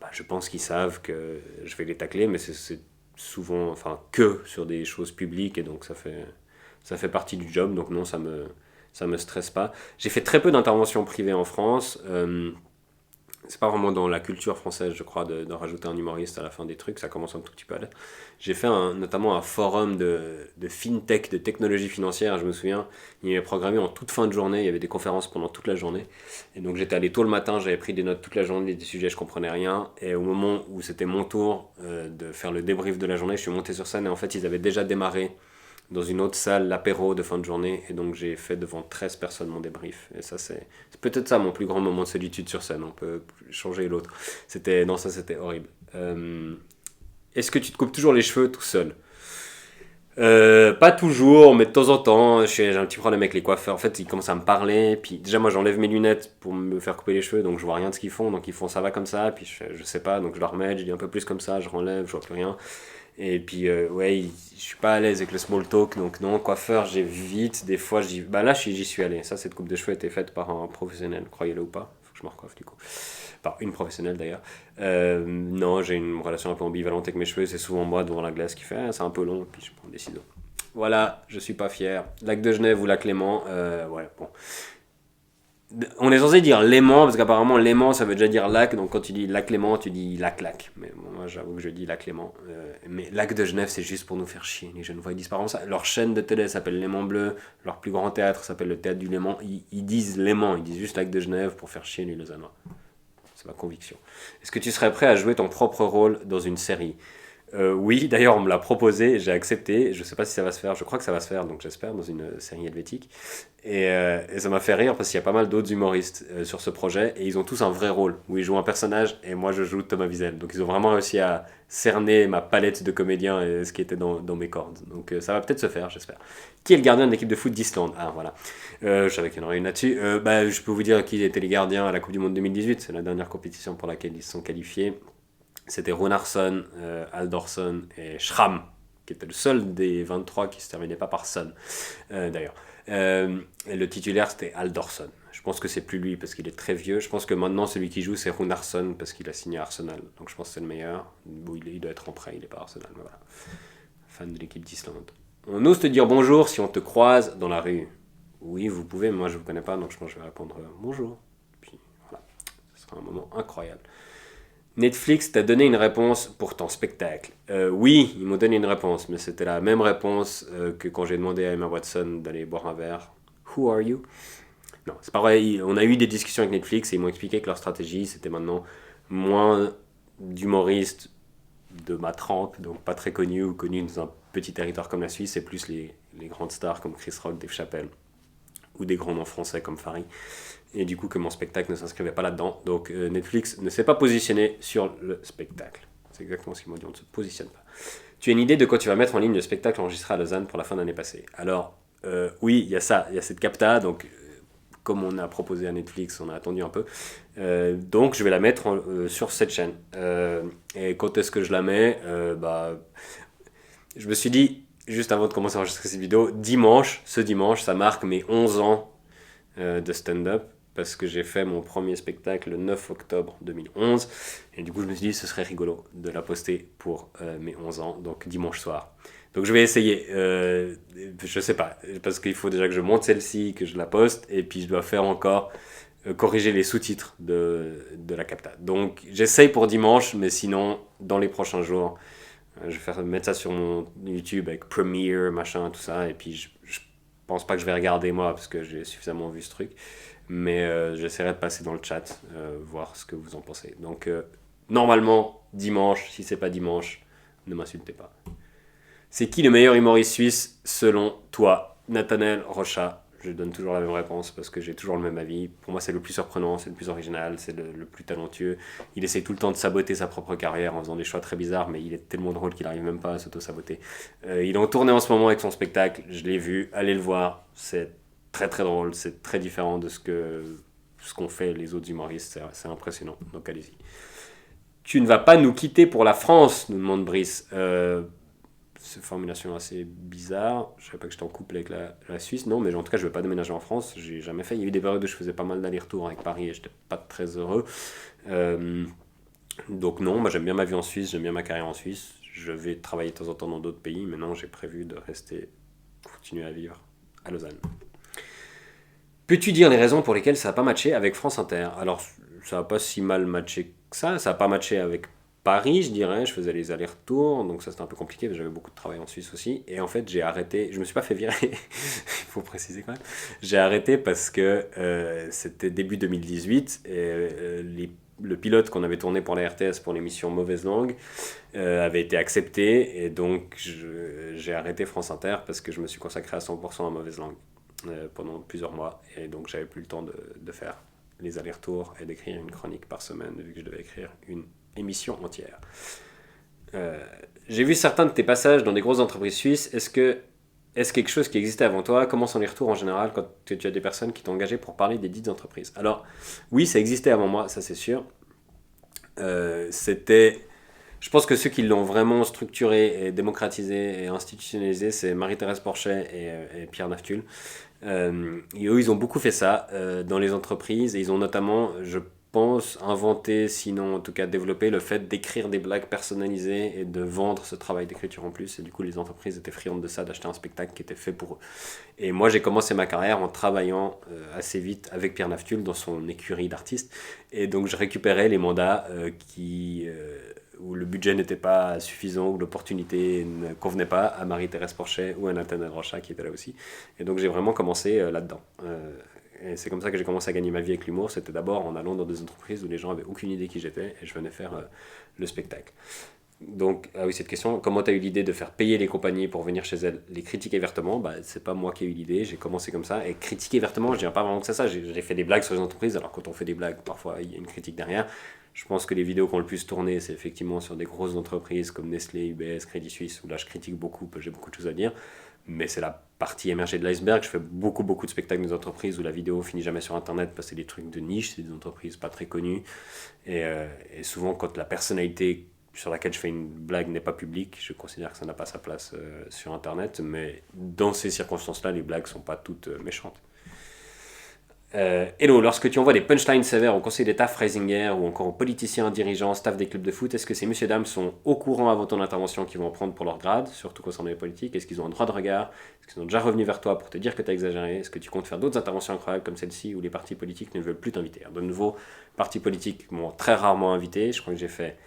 bah, je pense qu'ils savent que je vais les tacler, mais c'est souvent, enfin, que sur des choses publiques et donc ça fait partie du job. Donc non, ça me stresse pas. J'ai fait très peu d'interventions privées en France. C'est pas vraiment dans la culture française, je crois, de rajouter un humoriste à la fin des trucs, ça commence un tout petit peu à l'être. J'ai fait notamment un forum de fintech, de technologie financière, je me souviens, il est programmé en toute fin de journée, il y avait des conférences pendant toute la journée, et donc j'étais allé tôt le matin, j'avais pris des notes toute la journée, des sujets je comprenais rien, et au moment où c'était mon tour de faire le débrief de la journée, je suis monté sur scène, et en fait ils avaient déjà démarré dans une autre salle, l'apéro de fin de journée, et donc j'ai fait devant 13 personnes mon débrief. Et ça, c'est peut-être ça mon plus grand moment de solitude sur scène, on peut changer l'autre. Non, ça c'était horrible. Est-ce que tu te coupes toujours les cheveux tout seul? Pas toujours, mais de temps en temps, j'ai un petit problème avec les coiffeurs. En fait, ils commencent à me parler, puis déjà moi j'enlève mes lunettes pour me faire couper les cheveux, donc je vois rien de ce qu'ils font. Donc ils font ça va comme ça, puis je sais pas, donc je leur remets, je dis un peu plus comme ça, je renlève, je vois plus rien. Et puis, ouais, je suis pas à l'aise avec le small talk, donc non, coiffeur, j'évite. Des fois, bah là, j'y suis allé. Ça, cette coupe de cheveux a été faite par un professionnel, croyez-le ou pas. Faut que je me recoiffe du coup. Par une professionnelle d'ailleurs. Non, j'ai une relation un peu ambivalente avec mes cheveux. C'est souvent moi devant la glace qui fait ah, c'est un peu long, puis je prends des ciseaux. Voilà, je suis pas fier. Lac de Genève ou lac Léman, ouais, bon. On est censé dire Léman, parce qu'apparemment Léman ça veut déjà dire lac, donc quand tu dis lac Léman, tu dis lac. Mais bon, moi j'avoue que je dis lac Léman. Mais lac de Genève, c'est juste pour nous faire chier. Les Genevois ils disent par exemple ça. Leur chaîne de télé s'appelle Léman Bleu, leur plus grand théâtre s'appelle le Théâtre du Léman. Ils disent Léman, ils disent juste lac de Genève pour faire chier les Lausannois. C'est ma conviction. Est-ce que tu serais prêt à jouer ton propre rôle dans une série? Oui, d'ailleurs, on me l'a proposé, j'ai accepté. Je sais pas si ça va se faire, je crois que ça va se faire, donc j'espère, dans une série helvétique. Et ça m'a fait rire parce qu'il y a pas mal d'autres humoristes sur ce projet et ils ont tous un vrai rôle où ils jouent un personnage et moi je joue Thomas Wiesel. Donc ils ont vraiment réussi à cerner ma palette de comédiens et ce qui était dans mes cordes. Donc ça va peut-être se faire, j'espère. Qui est le gardien de l'équipe de foot d'Islande? Ah voilà. Je savais qu'il y en aurait une là-dessus. Bah, je peux vous dire qui étaient les gardiens à la Coupe du Monde 2018. C'est la dernière compétition pour laquelle ils se sont qualifiés. C'était Runarsson, Aldorsson et Schramm, qui était le seul des 23 qui se terminait pas par Son, d'ailleurs. Et le titulaire, c'était Aldorsson. Je pense que c'est plus lui parce qu'il est très vieux. Je pense que maintenant, celui qui joue, c'est Runarsson parce qu'il a signé à Arsenal. Donc je pense que c'est le meilleur. Bon, il doit être en prêt, il est pas à Arsenal. Mais voilà. Fan de l'équipe d'Islande. On ose te dire bonjour si on te croise dans la rue. Oui, vous pouvez, mais moi je vous connais pas, donc je pense que je vais répondre bonjour. Puis voilà, ce sera un moment incroyable. Netflix t'a donné une réponse pour ton spectacle. Oui, ils m'ont donné une réponse, mais c'était la même réponse que quand j'ai demandé à Emma Watson d'aller boire un verre. Who are you? Non, c'est pas vrai. On a eu des discussions avec Netflix et ils m'ont expliqué que leur stratégie, c'était maintenant moins d'humoristes de ma trempe, donc pas très connus ou connus dans un petit territoire comme la Suisse, et plus les grandes stars comme Chris Rock, Dave Chappelle, ou des grands noms français comme Farid. Et du coup que mon spectacle ne s'inscrivait pas là-dedans. Donc Netflix ne s'est pas positionné sur le spectacle. C'est exactement ce qu'ils m'ont dit, on ne se positionne pas. Tu as une idée de quand tu vas mettre en ligne le spectacle enregistré à Lausanne pour la fin d'année passée? Alors, oui, il y a ça, il y a cette capta, donc comme on a proposé à Netflix, on a attendu un peu. Donc je vais la mettre sur cette chaîne. Et quand est-ce que je la mets? Bah, je me suis dit, juste avant de commencer à enregistrer cette vidéo, ce dimanche, ça marque mes 11 ans de stand-up parce que j'ai fait mon premier spectacle le 9 octobre 2011 et du coup je me suis dit ce serait rigolo de la poster pour mes 11 ans, donc dimanche soir. Donc je vais essayer, je sais pas, parce qu'il faut déjà que je monte celle-ci, que je la poste et puis je dois faire encore corriger les sous-titres de la capta. Donc j'essaye pour dimanche, mais sinon dans les prochains jours je vais mettre ça sur mon YouTube avec Premiere, machin, tout ça et puis je pense pas que je vais regarder moi parce que j'ai suffisamment vu ce truc. Mais j'essaierai de passer dans le chat, voir ce que vous en pensez. Donc, normalement, dimanche, si c'est pas dimanche, ne m'insultez pas. C'est qui le meilleur humoriste suisse selon toi? Nathanaël Rocha. Je donne toujours la même réponse parce que j'ai toujours le même avis. Pour moi, c'est le plus surprenant, c'est le plus original, c'est le plus talentueux. Il essaie tout le temps de saboter sa propre carrière en faisant des choix très bizarres, mais il est tellement drôle qu'il n'arrive même pas à s'auto-saboter. Il est en tournée en ce moment avec son spectacle, je l'ai vu, allez le voir, c'est très très drôle, c'est très différent de ce qu'ont fait les autres humoristes, c'est impressionnant, donc allez-y. Tu ne vas pas nous quitter pour la France, nous demande Brice. C'est une formulation assez bizarre. Je ne savais pas que j'étais en couple avec la Suisse. Non, mais en tout cas, je ne vais pas déménager en France. J'ai jamais fait. Il y a eu des périodes où je faisais pas mal d'allers-retours avec Paris et je n'étais pas très heureux. Euh, donc non, moi j'aime bien ma vie en Suisse, j'aime bien ma carrière en Suisse. Je vais travailler de temps en temps dans d'autres pays. Maintenant, j'ai prévu de rester, continuer à vivre à Lausanne. Peux-tu dire les raisons pour lesquelles ça n'a pas matché avec France Inter? Alors, ça n'a pas si mal matché que ça n'a pas matché avec Paris, je dirais. Je faisais les allers-retours, donc ça c'était un peu compliqué, parce que j'avais beaucoup de travail en Suisse aussi. Et en fait, j'ai arrêté, je me suis pas fait virer, il faut préciser quand même. J'ai arrêté parce que c'était début 2018, et le pilote qu'on avait tourné pour la RTS pour l'émission Mauvaise Langue avait été accepté, et donc j'ai arrêté France Inter parce que je me suis consacré à 100% à Mauvaise Langue pendant plusieurs mois, et donc j'avais plus le temps de faire les allers-retours et d'écrire une chronique par semaine, vu que je devais écrire une émission entière. J'ai vu certains de tes passages dans des grosses entreprises suisses. Est-ce quelque chose qui existait avant toi? Comment sont les retours en général quand tu as des personnes qui t'ont engagé pour parler des dites entreprises? Alors, oui, ça existait avant moi, ça c'est sûr. C'était... Je pense que ceux qui l'ont vraiment structuré et démocratisé et institutionnalisé, c'est Marie-Thérèse Porchet et Pierre Naftul. Et eux, ils ont beaucoup fait ça dans les entreprises. Et ils ont notamment, je pense, inventé, sinon en tout cas développé le fait d'écrire des blagues personnalisées et de vendre ce travail d'écriture en plus. Et du coup, les entreprises étaient friandes de ça, d'acheter un spectacle qui était fait pour eux. Et moi, j'ai commencé ma carrière en travaillant assez vite avec Pierre Naftul dans son écurie d'artistes. Et donc, je récupérais les mandats où le budget n'était pas suffisant, où l'opportunité ne convenait pas à Marie-Thérèse Porchet ou à Nathanaël Rocha qui était là aussi. Et donc j'ai vraiment commencé là-dedans. Et c'est comme ça que j'ai commencé à gagner ma vie avec l'humour. C'était d'abord en allant dans des entreprises où les gens avaient aucune idée qui j'étais et je venais faire le spectacle. Donc, ah oui, cette question, comment tu as eu l'idée de faire payer les compagnies pour venir chez elles les critiquer vertement? Bah, c'est pas moi qui ai eu l'idée, j'ai commencé comme ça. Et critiquer vertement, je dirais pas vraiment que c'est ça. J'ai fait des blagues sur les entreprises, alors quand on fait des blagues, parfois il y a une critique derrière. Je pense que les vidéos qui ont le plus tourné, c'est effectivement sur des grosses entreprises comme Nestlé, UBS, Crédit Suisse, où là je critique beaucoup, parce que j'ai beaucoup de choses à dire. Mais c'est la partie émergée de l'iceberg. Je fais beaucoup de spectacles des entreprises où la vidéo finit jamais sur Internet parce que c'est des trucs de niche, c'est des entreprises pas très connues. Et souvent, quand la personnalité sur laquelle je fais une blague n'est pas publique, je considère que ça n'a pas sa place sur Internet. Mais dans ces circonstances-là, les blagues sont pas toutes méchantes. Hello, lorsque tu envoies des punchlines sévères au conseil d'État, Freisinger, ou encore aux politiciens, dirigeants, staff des clubs de foot, est-ce que ces messieurs dames sont au courant avant ton intervention qu'ils vont en prendre pour leur grade, surtout concernant les politiques? Est-ce qu'ils ont un droit de regard? Est-ce qu'ils sont déjà revenus vers toi pour te dire que tu as exagéré? Est-ce que tu comptes faire d'autres interventions incroyables comme celle-ci où les partis politiques ne veulent plus t'inviter? De nouveau, partis politiques m'ont très rarement invité. Je crois que j'ai fait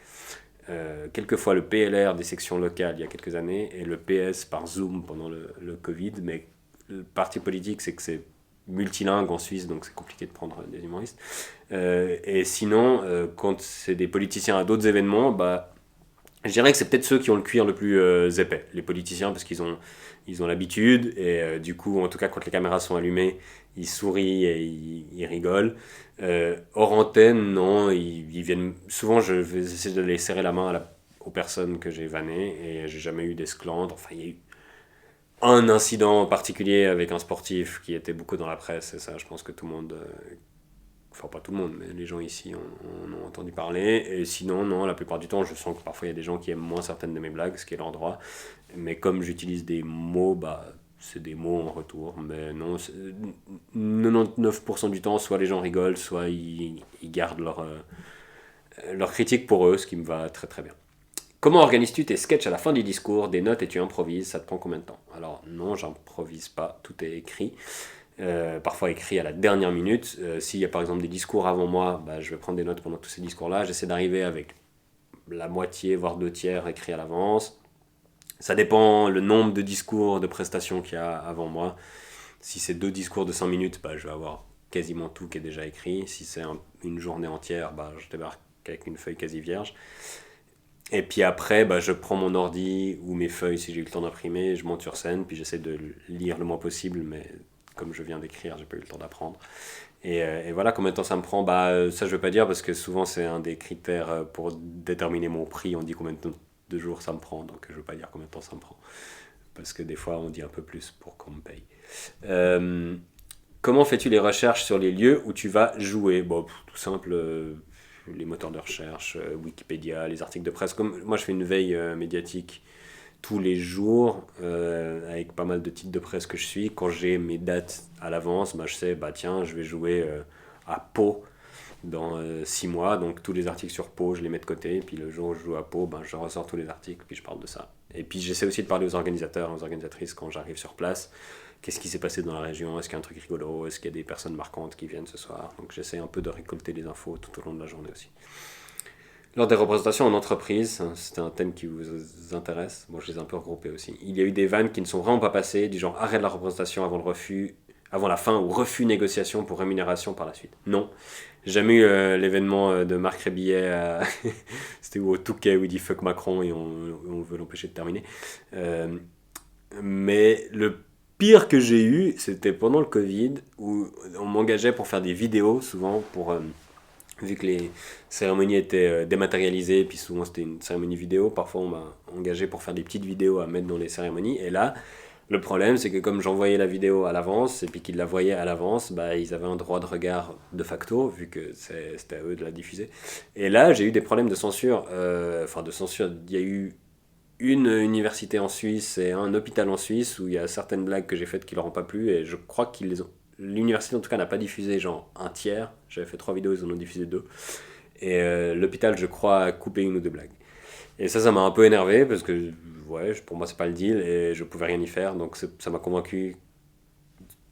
quelques fois le PLR des sections locales il y a quelques années et le PS par Zoom pendant le Covid. Mais le parti politique, c'est que c'est multilingue en Suisse, donc c'est compliqué de prendre des humoristes. Et sinon, quand c'est des politiciens à d'autres événements, bah, je dirais que c'est peut-être ceux qui ont le cuir le plus épais, les politiciens, parce ils ont l'habitude, et du coup, en tout cas, quand les caméras sont allumées, ils sourient et ils rigolent. Hors antenne, non, ils viennent. Souvent, je vais essayer de les serrer la main aux personnes que j'ai vannées, et j'ai jamais eu d'esclandre. Enfin, il y a eu un incident particulier avec un sportif qui était beaucoup dans la presse, et ça, je pense que tout le monde, enfin pas tout le monde, mais les gens ici en ont entendu parler. Et sinon, non, la plupart du temps, je sens que parfois il y a des gens qui aiment moins certaines de mes blagues, ce qui est leur droit. Mais comme j'utilise des mots, bah, c'est des mots en retour. Mais non, 99% du temps, soit les gens rigolent, soit ils gardent leur critique pour eux, ce qui me va très très bien. Comment organises-tu tes sketchs à la fin du discours, des notes et tu improvises? Ça te prend combien de temps? Alors non, j'improvise pas, tout est écrit. Parfois écrit à la dernière minute. S'il y a par exemple des discours avant moi, bah, je vais prendre des notes pendant tous ces discours-là. J'essaie d'arriver avec la moitié, voire deux tiers écrits à l'avance. Ça dépend le nombre de discours, de prestations qu'il y a avant moi. Si c'est deux discours de 5 minutes, bah, je vais avoir quasiment tout qui est déjà écrit. Si c'est une journée entière, bah, je débarque avec une feuille quasi vierge. Et puis après, bah, je prends mon ordi ou mes feuilles si j'ai eu le temps d'imprimer, je monte sur scène, puis j'essaie de lire le moins possible, mais comme je viens d'écrire, j'ai pas eu le temps d'apprendre. Et voilà, combien de temps ça me prend? Bah, ça, je veux pas dire parce que souvent c'est un des critères pour déterminer mon prix. On dit combien de jours ça me prend, donc je veux pas dire combien de temps ça me prend. Parce que des fois, on dit un peu plus pour qu'on me paye. Euh, Comment fais-tu les recherches sur les lieux où tu vas jouer? Bon, tout simple, les moteurs de recherche, Wikipédia, les articles de presse. Comme moi, je fais une veille médiatique tous les jours avec pas mal de titres de presse que je suis. Quand j'ai mes dates à l'avance, bah, je sais, bah tiens, je vais jouer à Pau dans 6 mois. Donc tous les articles sur Pau, je les mets de côté. Et puis le jour où je joue à Pau, bah, je ressors tous les articles, puis je parle de ça. Et puis j'essaie aussi de parler aux organisateurs, aux organisatrices quand j'arrive sur place. Qu'est-ce qui s'est passé dans la région? Est-ce qu'il y a un truc rigolo? Est-ce qu'il y a des personnes marquantes qui viennent ce soir? Donc j'essaie un peu de récolter les infos tout au long de la journée aussi. Lors des représentations en entreprise, c'était un thème qui vous intéresse. Bon, je les ai un peu regroupés aussi. Il y a eu des vannes qui ne sont vraiment pas passées, du genre arrêt de la représentation avant le refus, avant la fin ou refus négociation pour rémunération par la suite. Non. J'ai jamais eu l'événement de Marc Rébillet, c'était au Touquet où il dit fuck Macron et on veut l'empêcher de terminer. Euh, mais le pire que j'ai eu, c'était pendant le Covid où on m'engageait pour faire des vidéos, souvent pour vu que les cérémonies étaient dématérialisées, puis souvent c'était une cérémonie vidéo, parfois on m'a engagé pour faire des petites vidéos à mettre dans les cérémonies. Et là, le problème, c'est que comme j'envoyais la vidéo à l'avance, et puis qu'ils la voyaient à l'avance, bah, ils avaient un droit de regard de facto, vu que c'était à eux de la diffuser. Et là, j'ai eu des problèmes de censure. Enfin, de censure, il y a eu une université en Suisse et un hôpital en Suisse où il y a certaines blagues que j'ai faites qui leur ont pas plu, et je crois qu'ils les ont. L'université en tout cas n'a pas diffusé genre un tiers. J'avais fait 3 vidéos, ils en ont diffusé 2. Et l'hôpital, je crois, a coupé une ou deux blagues. Et ça m'a un peu énervé parce que ouais, pour moi c'est pas le deal et je pouvais rien y faire. Donc ça m'a convaincu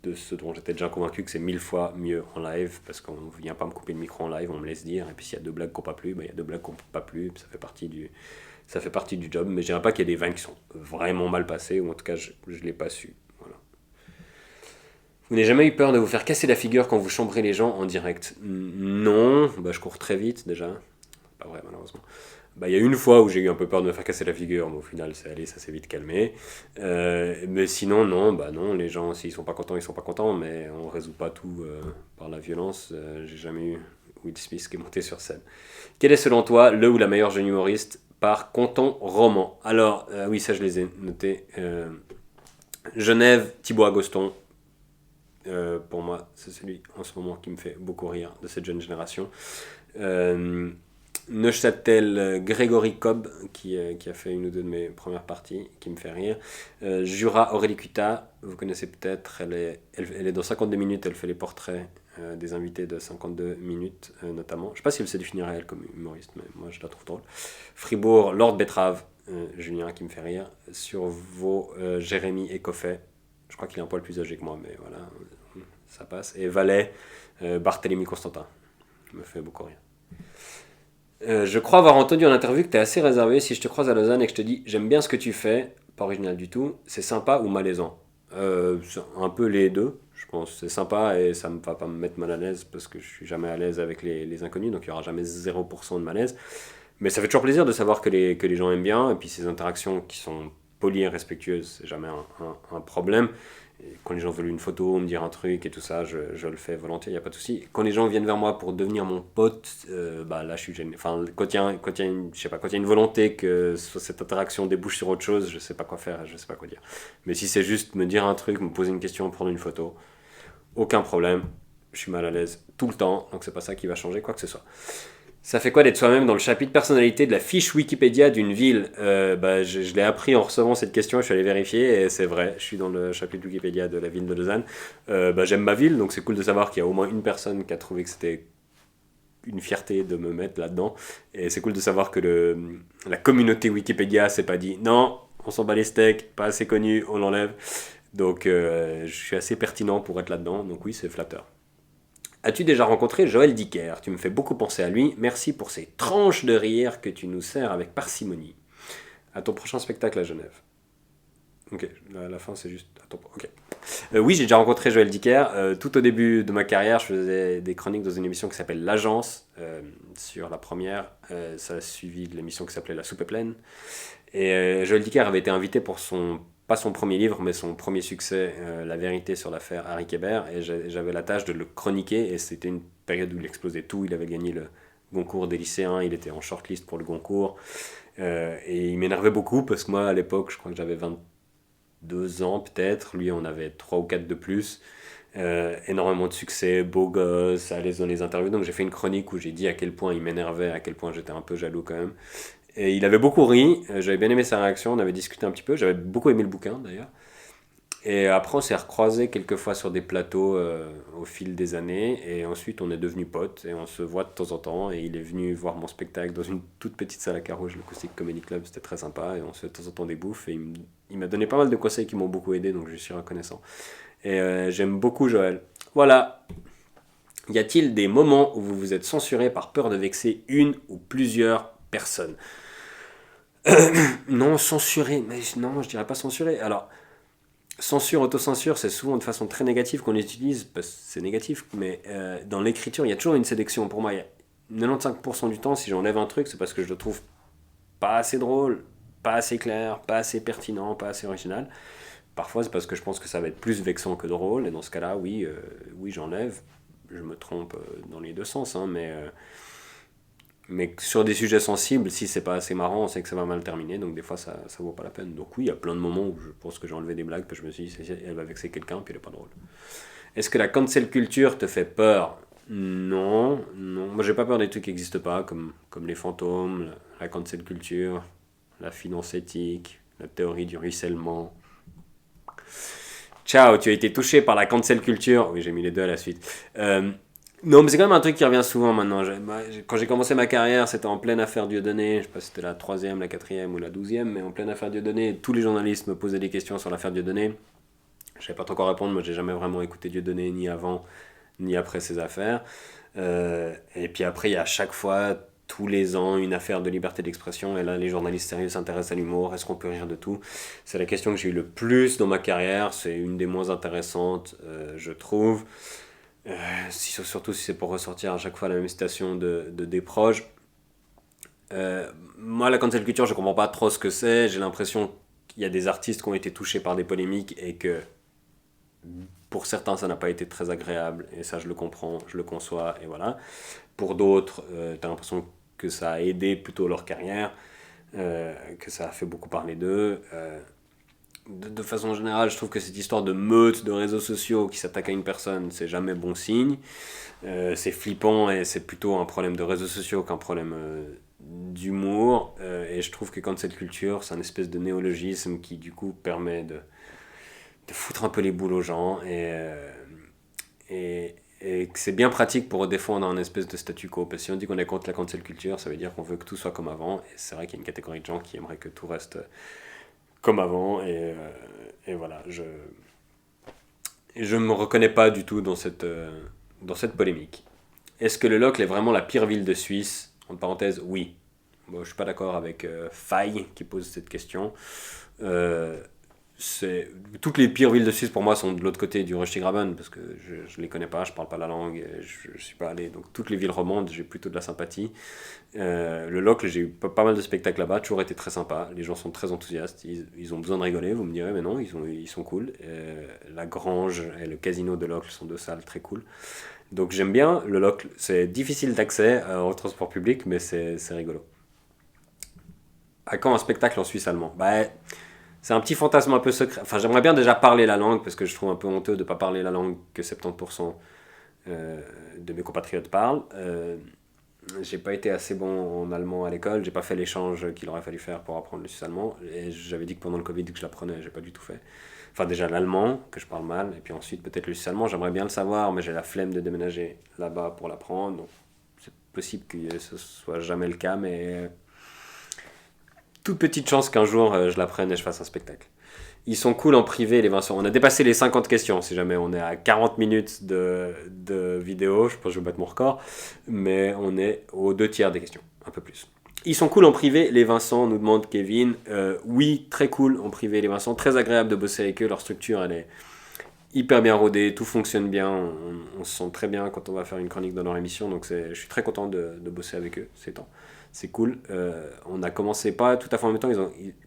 de ce dont j'étais déjà convaincu, que c'est 1000 fois mieux en live parce qu'on vient pas me couper le micro en live, on me laisse dire. Et puis s'il y a deux blagues qui n'ont pas plu, bah, il y a deux blagues qui n'ont pas plu. Ça fait partie du job. Mais je dirais pas qu'il y a des vannes qui sont vraiment mal passées, ou en tout cas je l'ai pas su. Voilà. Vous n'avez jamais eu peur de vous faire casser la figure quand vous chambrez les gens en direct? Non, bah, je cours très vite déjà. Pas vrai malheureusement. Bah, il y a une fois où j'ai eu un peu peur de me faire casser la figure, mais au final, c'est allé, ça s'est vite calmé. Mais sinon, non, bah non, les gens, s'ils sont pas contents, ils sont pas contents, mais on résout pas tout par la violence. J'ai jamais eu Will Smith qui est monté sur scène. Quel est selon toi le ou la meilleure jeune humoriste par canton roman? Alors, oui, ça je les ai notés. Genève, Thibaut Agoston. Pour moi, c'est celui en ce moment qui me fait beaucoup rire de cette jeune génération. Euh, Neuchâtel, Grégory Cobb, qui a fait une ou deux de mes premières parties, qui me fait rire. Jura, Aurélie Cuta, vous connaissez peut-être, elle est dans 52 minutes, elle fait les portraits des invités de 52 minutes notamment. Je ne sais pas si elle se définirait elle comme humoriste, mais moi je la trouve drôle. Fribourg, Lord Betrave, Julien qui me fait rire. Sur Vaud, Jérémy Ecoffet. Je crois qu'il est un poil plus âgé que moi, mais voilà, ça passe. Et Valais, Barthélemy Constantin. Il me fait beaucoup rire. Je crois avoir entendu en interview que tu es assez réservé si je te croise à Lausanne et que je te dis j'aime bien ce que tu fais, pas original du tout, c'est sympa ou malaisant. C'est un peu les deux, je pense. C'est sympa et ça ne va pas me mettre mal à l'aise parce que je suis jamais à l'aise avec les inconnus, donc il n'y aura jamais 0% de malaise. Mais ça fait toujours plaisir de savoir que les gens aiment bien et puis ces interactions qui sont polies et respectueuses, c'est jamais un problème. Et quand les gens veulent une photo, me dire un truc et tout ça, je le fais volontiers, il n'y a pas de souci. Quand les gens viennent vers moi pour devenir mon pote, bah là je suis gêné. Enfin, quand il y a une, je sais pas, quand il y a une volonté que cette interaction débouche sur autre chose, je sais pas quoi faire, je sais pas quoi dire. Mais si c'est juste me dire un truc, me poser une question, prendre une photo, aucun problème. Je suis mal à l'aise tout le temps, donc c'est pas ça qui va changer quoi que ce soit. Ça fait quoi d'être soi-même dans le chapitre personnalité de la fiche Wikipédia d'une ville? Bah, je l'ai appris en recevant cette question, je suis allé vérifier et c'est vrai, je suis dans le chapitre Wikipédia de la ville de Lausanne. Bah, j'aime ma ville, donc c'est cool de savoir qu'il y a au moins une personne qui a trouvé que c'était une fierté de me mettre là-dedans. Et c'est cool de savoir que la communauté Wikipédia s'est pas dit non, on s'en bat les steaks, pas assez connu, on l'enlève. Donc je suis assez pertinent pour être là-dedans, donc oui, c'est flatteur. As-tu déjà rencontré Joël Dicker? Tu me fais beaucoup penser à lui. Merci pour ces tranches de rire que tu nous sers avec parcimonie. À ton prochain spectacle à Genève. Ok, la fin c'est juste. Ok. Oui, j'ai déjà rencontré Joël Dicker. Tout au début de ma carrière, je faisais des chroniques dans une émission qui s'appelle L'Agence. Sur la première, ça a suivi de l'émission qui s'appelait La Soupe est pleine. Et Joël Dicker avait été invité pour pas son premier livre, mais son premier succès, La vérité sur l'affaire Harry Kéber. Et j'avais la tâche de le chroniquer. Et c'était une période où il explosait tout. Il avait gagné le Goncourt des lycéens. Il était en shortlist pour le Goncourt. Et il m'énervait beaucoup parce que moi, à l'époque, je crois que j'avais 22 ans peut-être. Lui, on avait 3 ou 4 de plus. Énormément de succès, beau gosse, à l'aise dans les interviews. Donc j'ai fait une chronique où j'ai dit à quel point il m'énervait, à quel point j'étais un peu jaloux quand même. Et il avait beaucoup ri, j'avais bien aimé sa réaction, on avait discuté un petit peu, j'avais beaucoup aimé le bouquin d'ailleurs. Et après on s'est recroisé quelques fois sur des plateaux au fil des années, et ensuite on est devenus potes, et on se voit de temps en temps, et il est venu voir mon spectacle dans une toute petite salle à Carouge, le Caustic Comedy Club, c'était très sympa, et on se fait de temps en temps des bouffes, et il m'a donné pas mal de conseils qui m'ont beaucoup aidé, donc je suis reconnaissant. Et j'aime beaucoup Joël. Voilà. Y a-t-il des moments où vous vous êtes censuré par peur de vexer une ou plusieurs personnes? Non, censurer, mais non, je dirais pas censurer. Alors, censure, autocensure, c'est souvent de façon très négative qu'on l'utilise, parce que c'est négatif, mais dans l'écriture, il y a toujours une sélection. Pour moi, 95% du temps, si j'enlève un truc, c'est parce que je le trouve pas assez drôle, pas assez clair, pas assez pertinent, pas assez original. Parfois, c'est parce que je pense que ça va être plus vexant que drôle, et dans ce cas-là, oui, oui j'enlève. Je me trompe dans les deux sens, hein, mais sur des sujets sensibles, si c'est pas assez marrant, on sait que ça va mal terminer, donc des fois ça vaut pas la peine. Donc oui, il y a plein de moments où je pense que j'ai enlevé des blagues, puis je me suis dit, elle va vexer quelqu'un, puis elle est pas drôle. Est-ce que la cancel culture te fait peur? Non, non. Moi j'ai pas peur des trucs qui n'existent pas, comme les fantômes, la cancel culture, la finance éthique, la théorie du ruissellement. Ciao, tu as été touché par la cancel culture. Oui, j'ai mis les deux à la suite. Non, mais c'est quand même un truc qui revient souvent maintenant. Quand j'ai commencé ma carrière, c'était en pleine affaire Dieudonné. Je sais pas si c'était la troisième, la quatrième ou la 12e, mais en pleine affaire Dieudonné. Tous les journalistes me posaient des questions sur l'affaire Dieudonné. Je savais pas trop quoi répondre. Moi, j'ai jamais vraiment écouté Dieudonné, ni avant, ni après ses affaires. Et puis après, il y a à chaque fois, tous les ans, une affaire de liberté d'expression. Et là, les journalistes sérieux s'intéressent à l'humour. Est-ce qu'on peut rire de tout? C'est la question que j'ai eu le plus dans ma carrière. C'est une des moins intéressantes, je trouve. Surtout si c'est pour ressortir à chaque fois la même citation de Desproges. Moi, la cancel culture, je comprends pas trop ce que c'est. J'ai l'impression qu'il y a des artistes qui ont été touchés par des polémiques et que pour certains, ça n'a pas été très agréable. Et ça, je le comprends, je le conçois, et voilà. Pour d'autres, tu as l'impression que ça a aidé plutôt leur carrière, que ça a fait beaucoup parler d'eux. De façon générale, je trouve que cette histoire de meute de réseaux sociaux qui s'attaque à une personne, c'est jamais bon signe. C'est flippant et c'est plutôt un problème de réseaux sociaux qu'un problème d'humour. Et je trouve que quand cette culture, c'est un espèce de néologisme qui du coup permet de foutre un peu les boules aux gens et que c'est bien pratique pour défendre un espèce de statu quo. Parce que si on dit qu'on est contre la cancel culture, ça veut dire qu'on veut que tout soit comme avant. Et c'est vrai qu'il y a une catégorie de gens qui aimeraient que tout reste comme avant. Et voilà, je me reconnais pas du tout dans cette polémique. Est-ce que le Locle est vraiment la pire ville de Suisse? En parenthèse, oui. Bon, je suis pas d'accord avec Faye qui pose cette question. Euh, Toutes les pires villes de Suisse pour moi sont de l'autre côté du Röstigraben parce que je les connais pas, je parle pas la langue, je suis pas allé. Donc toutes les villes romandes, j'ai plutôt de la sympathie. Le Locle, j'ai eu pas mal de spectacles là-bas, toujours été très sympa. Les gens sont très enthousiastes, ils ont besoin de rigoler, vous me direz, mais non, ils sont cool. La Grange et le Casino de Locle sont deux salles très cool. Donc j'aime bien le Locle, c'est difficile d'accès au transport public, mais c'est rigolo. À quand un spectacle en Suisse allemand? Bah, c'est un petit fantasme un peu secret. Enfin, j'aimerais bien déjà parler la langue, parce que je trouve un peu honteux de ne pas parler la langue que 70% de mes compatriotes parlent. J'ai pas été assez bon en allemand à l'école, j'ai pas fait l'échange qu'il aurait fallu faire pour apprendre le suisse allemand. Et j'avais dit que pendant le Covid que je l'apprenais, j'ai pas du tout fait. Enfin, déjà l'allemand, que je parle mal, et puis ensuite peut-être le suisse allemand, j'aimerais bien le savoir, mais j'ai la flemme de déménager là-bas pour l'apprendre. Donc c'est possible que ce soit jamais le cas, mais toute petite chance qu'un jour je l'apprenne et je fasse un spectacle. Ils sont cool en privé, les Vincent. On a dépassé les 50 questions, si jamais on est à 40 minutes de vidéo. Je pense que je vais battre mon record. Mais on est aux deux tiers des questions, un peu plus. Ils sont cool en privé, les Vincent, nous demande Kevin. Oui, très cool en privé, les Vincent. Très agréable de bosser avec eux. Leur structure, elle est hyper bien rodée. Tout fonctionne bien. On se sent très bien quand on va faire une chronique dans leur émission. Donc je suis très content de bosser avec eux ces temps. C'est cool. On a commencé pas tout à fait en même temps.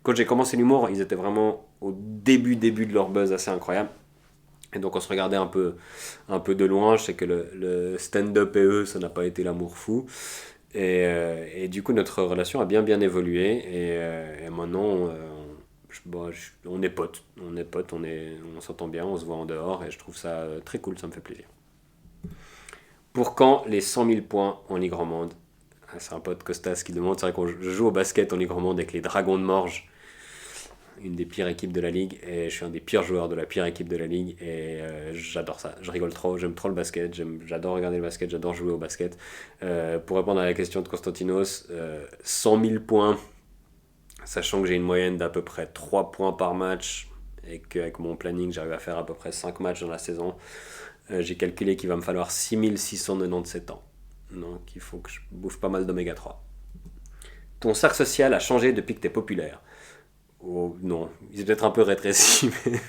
Quand j'ai commencé l'humour, ils étaient vraiment au début de leur buzz assez incroyable. Et donc on se regardait un peu de loin. Je sais que le stand-up et eux, ça n'a pas été l'amour fou. Et du coup, notre relation a bien évolué. Et maintenant, on est potes. On s'entend bien, on se voit en dehors. Et je trouve ça très cool, ça me fait plaisir. Pour quand les 100 000 points en Ligue romande? C'est un pote Costas qui demande. C'est vrai qu'on je joue au basket en Ligue romande avec les Dragons de Morges, une des pires équipes de la ligue, et je suis un des pires joueurs de la pire équipe de la ligue, et j'adore ça, je rigole trop, j'aime trop le basket, j'adore regarder le basket, j'adore jouer au basket. Pour répondre à la question de Constantinos, 100 000 points, sachant que j'ai une moyenne d'à peu près 3 points par match, et qu'avec mon planning j'arrive à faire à peu près 5 matchs dans la saison, j'ai calculé qu'il va me falloir 6697 ans. Donc il faut que je bouffe pas mal d'oméga 3. Ton cercle social a changé depuis que t'es populaire? Oh, non, il est peut-être un peu rétréci, mais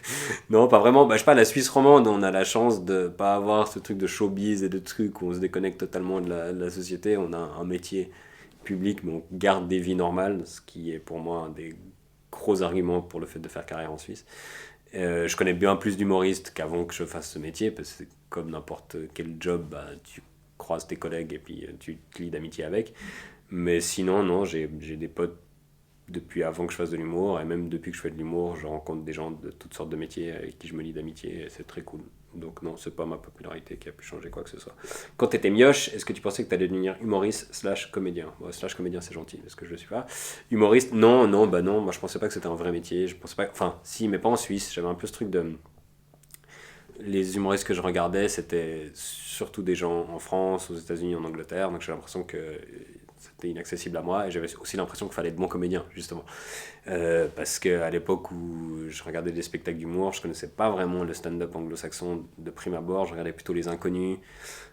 non, pas vraiment. Bah, je sais pas, la Suisse romande, on a la chance de pas avoir ce truc de showbiz et de trucs où on se déconnecte totalement de la société. On a un métier public, mais on garde des vies normales, ce qui est pour moi un des gros arguments pour le fait de faire carrière en Suisse. Je connais bien plus d'humoristes qu'avant que je fasse ce métier, parce que c'est comme n'importe quel job, bah, tu croises tes collègues et puis tu te lis d'amitié avec. Mais sinon, non, j'ai des potes depuis avant que je fasse de l'humour, et même depuis que je fais de l'humour, je rencontre des gens de toutes sortes de métiers avec qui je me lie d'amitié, et c'est très cool. Donc non, c'est pas ma popularité qui a pu changer quoi que ce soit. Quand t'étais mioche, est-ce que tu pensais que t'allais devenir humoriste slash comédien? Bon, slash comédien c'est gentil, parce que je le suis pas. Humoriste, non, non, bah non, moi je pensais pas que c'était un vrai métier, je pensais pas, enfin si, mais pas en Suisse, j'avais un peu ce truc de... Les humoristes que je regardais, c'était surtout des gens en France, aux États-Unis, en Angleterre, donc j'ai l'impression que c'était inaccessible à moi, et j'avais aussi l'impression qu'il fallait être bon comédien, justement. Parce qu'à l'époque où je regardais des spectacles d'humour, je connaissais pas vraiment le stand-up anglo-saxon de prime abord, je regardais plutôt les inconnus,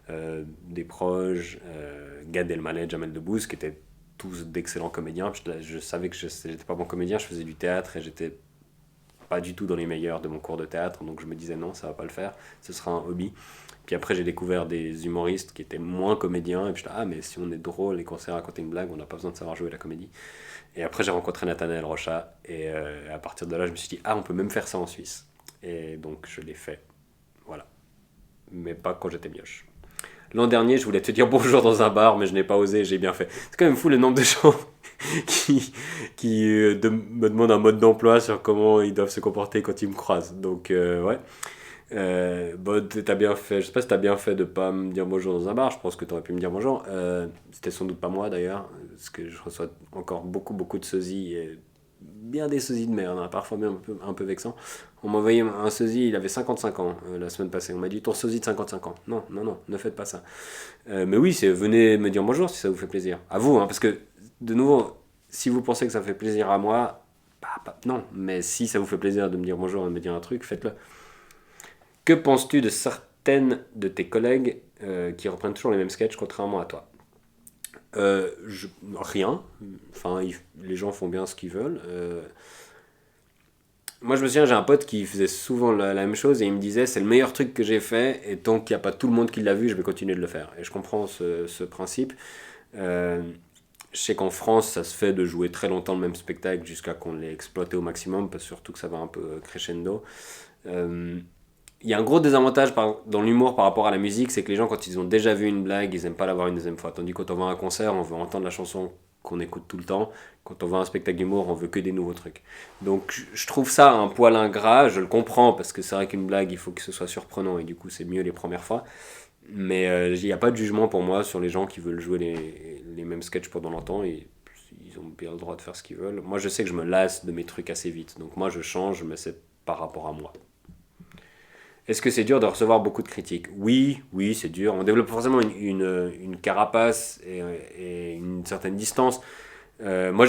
des proches, Gad Elmaleh, Jamel Debbouze, qui étaient tous d'excellents comédiens. Je savais que j'étais pas bon comédien, je faisais du théâtre et j'étais pas du tout dans les meilleurs de mon cours de théâtre, donc je me disais non, ça va pas le faire, ce sera un hobby. Puis après, j'ai découvert des humoristes qui étaient moins comédiens, et puis j'étais, ah, mais si on est drôle et qu'on sait raconter une blague, on n'a pas besoin de savoir jouer la comédie. Et après, j'ai rencontré Nathanaël Rocha, et à partir de là, je me suis dit, ah, on peut même faire ça en Suisse. Et donc, je l'ai fait, voilà. Mais pas quand j'étais mioche. L'an dernier, je voulais te dire bonjour dans un bar, mais je n'ai pas osé, j'ai bien fait. C'est quand même fou le nombre de gens qui me demandent un mode d'emploi sur comment ils doivent se comporter quand ils me croisent. Donc, ouais. Bon, t'as bien fait, je sais pas si t'as bien fait de pas me dire bonjour dans un bar, je pense que t'aurais pu me dire bonjour. C'était sans doute pas moi d'ailleurs, parce que je reçois encore beaucoup de sosies, et bien des sosies de merde, hein, parfois même un peu vexant. On m'a envoyé un sosie, il avait 55 ans la semaine passée. On m'a dit ton sosie de 55 ans. Non, non, non, ne faites pas ça. Mais oui, venez me dire bonjour si ça vous fait plaisir. À vous, hein, parce que de nouveau, si vous pensez que ça fait plaisir à moi, non, mais si ça vous fait plaisir de me dire bonjour et de me dire un truc, faites-le. Que penses-tu de certaines de tes collègues qui reprennent toujours les mêmes sketchs contrairement à toi? Rien. Enfin, les gens font bien ce qu'ils veulent. Moi, je me souviens, j'ai un pote qui faisait souvent la même chose et il me disait c'est le meilleur truc que j'ai fait et tant qu'il n'y a pas tout le monde qui l'a vu, je vais continuer de le faire. Et je comprends ce principe. Euh, je sais qu'en France, ça se fait de jouer très longtemps le même spectacle jusqu'à qu'on l'ait exploité au maximum, parce surtout que ça va un peu crescendo. Euh, Il y a un gros désavantage dans l'humour par rapport à la musique, c'est que les gens, quand ils ont déjà vu une blague, ils n'aiment pas la voir une deuxième fois. Tandis que quand on va à un concert, on veut entendre la chanson qu'on écoute tout le temps. Quand on va à un spectacle d'humour, on veut que des nouveaux trucs. Donc je trouve ça un poil ingrat, je le comprends, parce que c'est vrai qu'une blague, il faut que ce soit surprenant, et du coup c'est mieux les premières fois. Mais il n'y a pas de jugement pour moi sur les gens qui veulent jouer les mêmes sketchs pendant longtemps, et ils ont bien le droit de faire ce qu'ils veulent. Moi je sais que je me lasse de mes trucs assez vite, donc moi je change, mais c'est par rapport à moi. Est-ce que c'est dur de recevoir beaucoup de critiques? Oui, oui, c'est dur. On développe forcément une carapace et une certaine distance. Moi,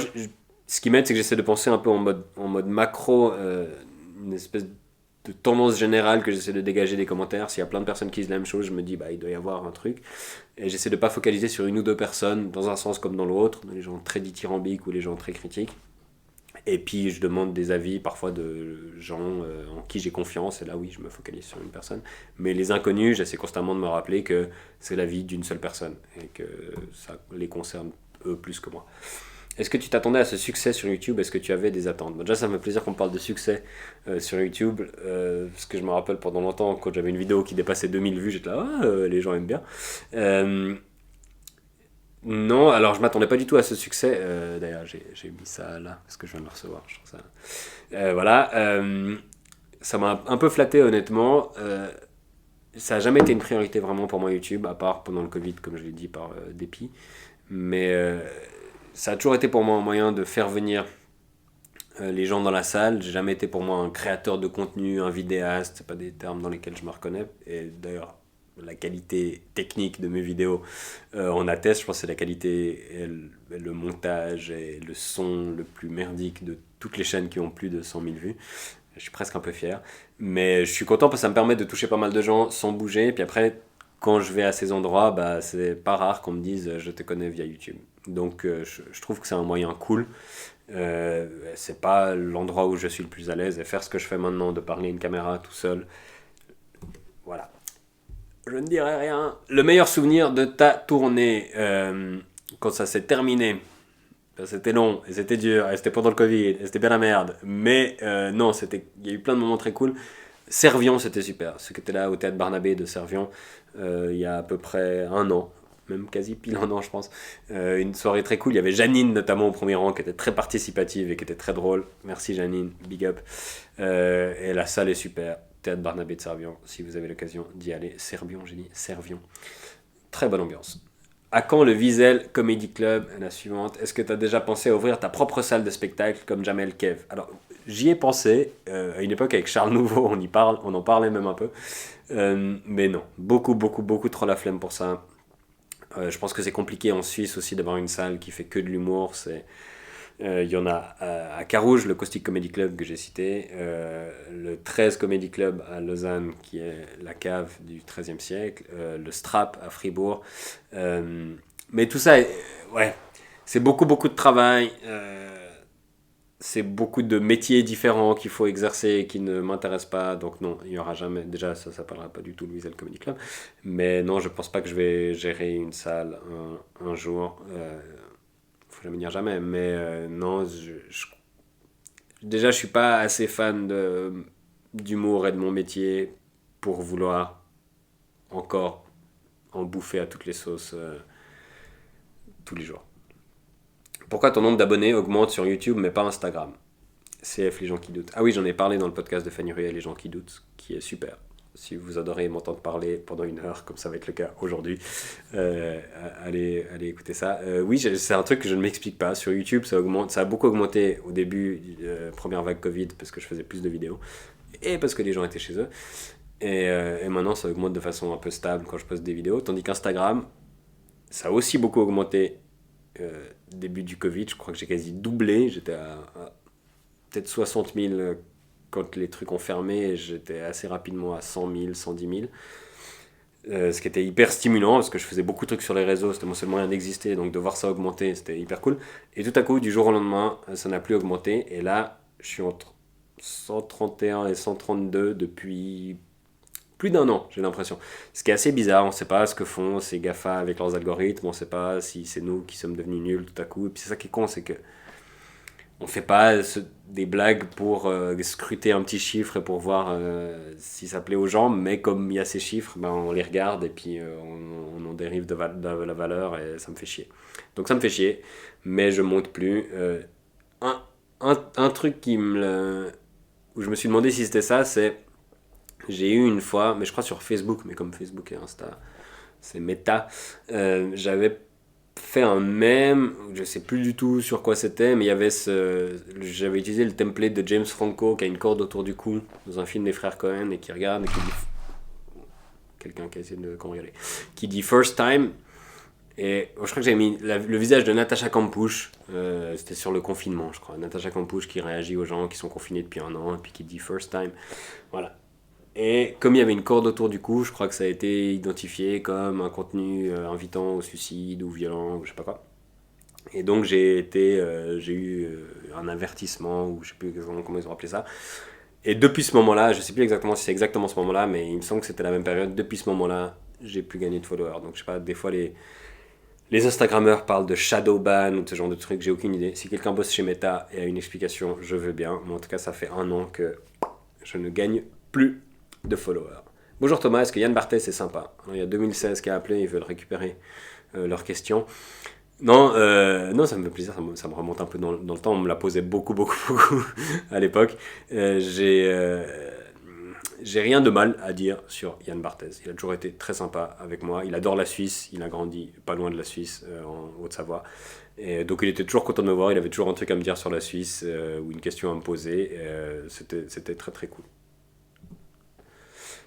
ce qui m'aide, c'est que j'essaie de penser un peu en mode macro, une espèce de tendance générale que j'essaie de dégager des commentaires. S'il y a plein de personnes qui disent la même chose, je me dis, bah, il doit y avoir un truc. Et j'essaie de ne pas focaliser sur une ou deux personnes, dans un sens comme dans l'autre, les gens très dithyrambiques ou les gens très critiques. Et puis je demande des avis parfois de gens en qui j'ai confiance, et là oui, je me focalise sur une personne. Mais les inconnus, j'essaie constamment de me rappeler que c'est l'avis d'une seule personne et que ça les concerne eux plus que moi. Est-ce que tu t'attendais à ce succès sur YouTube? Est-ce que tu avais des attentes? Bon, déjà, ça me fait plaisir qu'on parle de succès sur YouTube, parce que je me rappelle pendant longtemps, quand j'avais une vidéo qui dépassait 2000 vues, j'étais là, ah, les gens aiment bien. Euh, non, alors je m'attendais pas du tout à ce succès. D'ailleurs, j'ai mis ça là parce que je viens de le recevoir. Je trouve ça. Voilà. Ça m'a un peu flatté, honnêtement. Ça a jamais été une priorité vraiment pour moi YouTube, à part pendant le Covid, comme je l'ai dit, par dépit. Mais ça a toujours été pour moi un moyen de faire venir les gens dans la salle. J'ai jamais été pour moi un créateur de contenu, un vidéaste. C'est pas des termes dans lesquels je me reconnais. Et d'ailleurs, la qualité technique de mes vidéos en atteste. Je pense que c'est la qualité et le montage et le son le plus merdique de toutes les chaînes qui ont plus de 100 000 vues. Je suis presque un peu fier. Mais je suis content parce que ça me permet de toucher pas mal de gens sans bouger. Et puis après, quand je vais à ces endroits, bah, c'est pas rare qu'on me dise je te connais via YouTube. Donc je trouve que c'est un moyen cool. C'est pas l'endroit où je suis le plus à l'aise. Et faire ce que je fais maintenant, de parler à une caméra tout seul, voilà. Je ne dirai rien. Le meilleur souvenir de ta tournée, quand ça s'est terminé, c'était long, et c'était dur, et c'était pendant le Covid, et c'était bien la merde. Mais non, il y a eu plein de moments très cool. Servion, c'était super. Ceux qui étaient là au théâtre Barnabé de Servion, il y a à peu près un an, même quasi pile un an, je pense. Une soirée très cool. Il y avait Janine, notamment, au premier rang, qui était très participative et qui était très drôle. Merci Janine, big up. Et la salle est super. Théâtre Barnabé de Servion, si vous avez l'occasion d'y aller. Servion, j'ai dit Servion. Très bonne ambiance. À quand le Wiesel Comedy Club? La suivante. Est-ce que tu as déjà pensé à ouvrir ta propre salle de spectacle comme Jamel Kev? Alors, j'y ai pensé. À une époque, avec Charles Nouveau, on en parlait même un peu. Mais non, beaucoup trop la flemme pour ça. Je pense que c'est compliqué en Suisse aussi d'avoir une salle qui fait que de l'humour. Il y en a à Carouge, le Caustic Comedy Club que j'ai cité, le 13 Comedy Club à Lausanne, qui est la cave du XIIIe siècle, le Strap à Fribourg. Mais tout ça, ouais, c'est beaucoup de travail. c'est beaucoup de métiers différents qu'il faut exercer et qui ne m'intéressent pas. Donc non, il n'y aura jamais. Déjà, ça ne s'appellera pas du tout Louiselle Comedy Club. Mais non, je pense pas que je vais gérer une salle un jour. Faut jamais dire jamais. Mais non, déjà, je suis pas assez fan d'humour et de mon métier pour vouloir encore en bouffer à toutes les sauces tous les jours. Pourquoi ton nombre d'abonnés augmente sur YouTube mais pas Instagram? CF, les gens qui doutent. Ah oui, j'en ai parlé dans le podcast de Fanny Ruel, les gens qui doutent, qui est super. Si vous adorez m'entendre parler pendant une heure, comme ça va être le cas aujourd'hui, allez écouter ça. Oui, c'est un truc que je ne m'explique pas. Sur YouTube, ça a beaucoup augmenté au début de première vague Covid parce que je faisais plus de vidéos et parce que les gens étaient chez eux. Et maintenant, ça augmente de façon un peu stable quand je poste des vidéos. Tandis qu'Instagram, ça a aussi beaucoup augmenté début du Covid. Je crois que j'ai quasi doublé. J'étais à peut-être 60 000 quand les trucs ont fermé. Et j'étais assez rapidement à 100 000, 110 000. Ce qui était hyper stimulant parce que je faisais beaucoup de trucs sur les réseaux. C'était mon seul moyen d'exister. Donc de voir ça augmenter, c'était hyper cool. Et tout à coup, du jour au lendemain, ça n'a plus augmenté. Et là, je suis entre 131 et 132 depuis plus d'un an, j'ai l'impression. Ce qui est assez bizarre, on ne sait pas ce que font ces GAFA avec leurs algorithmes, on ne sait pas si c'est nous qui sommes devenus nuls tout à coup. Et puis c'est ça qui est con, c'est que on fait pas des blagues pour scruter un petit chiffre et pour voir si ça plaît aux gens, mais comme il y a ces chiffres, ben, on les regarde et puis on en dérive de la valeur et ça me fait chier. Donc ça me fait chier, mais je monte plus. Un, un truc où je me suis demandé si c'était ça, c'est j'ai eu une fois, mais je crois sur Facebook, mais comme Facebook et Insta, c'est méta, j'avais fait un mème, je sais plus du tout sur quoi c'était, mais il y avait j'avais utilisé le template de James Franco qui a une corde autour du cou dans un film des frères Cohen et qui regarde et qui dit quelqu'un qui a essayé de cambrioler, qui dit first time. Et je crois que j'avais mis le visage de Natacha Campouche, c'était sur le confinement, je crois. Natacha Campouche qui réagit aux gens qui sont confinés depuis un an et puis qui dit first time. Voilà. Et comme il y avait une corde autour du cou, je crois que ça a été identifié comme un contenu invitant au suicide ou violent ou je sais pas quoi. Et donc j'ai eu un avertissement ou je sais plus exactement comment ils ont appelé ça. Et depuis ce moment-là, je sais plus exactement si c'est exactement ce moment-là, mais il me semble que c'était la même période. Depuis ce moment-là, j'ai plus gagné de followers. Donc je sais pas, des fois les Instagrammeurs parlent de shadow ban ou de ce genre de trucs, j'ai aucune idée. Si quelqu'un bosse chez Meta et a une explication, je veux bien. Mais en tout cas, ça fait un an que je ne gagne plus de followers. Bonjour Thomas, est-ce que Yann Barthès est sympa? Alors, il y a 2016 qui a appelé, ils veulent récupérer leurs questions. Non, non, ça me fait plaisir, ça me remonte un peu dans le temps, on me la posait beaucoup, beaucoup, beaucoup à l'époque. J'ai rien de mal à dire sur Yann Barthès. Il a toujours été très sympa avec moi. Il adore la Suisse. Il a grandi pas loin de la Suisse, en Haute-Savoie. Et donc il était toujours content de me voir. Il avait toujours un truc à me dire sur la Suisse ou une question à me poser. C'était très très cool.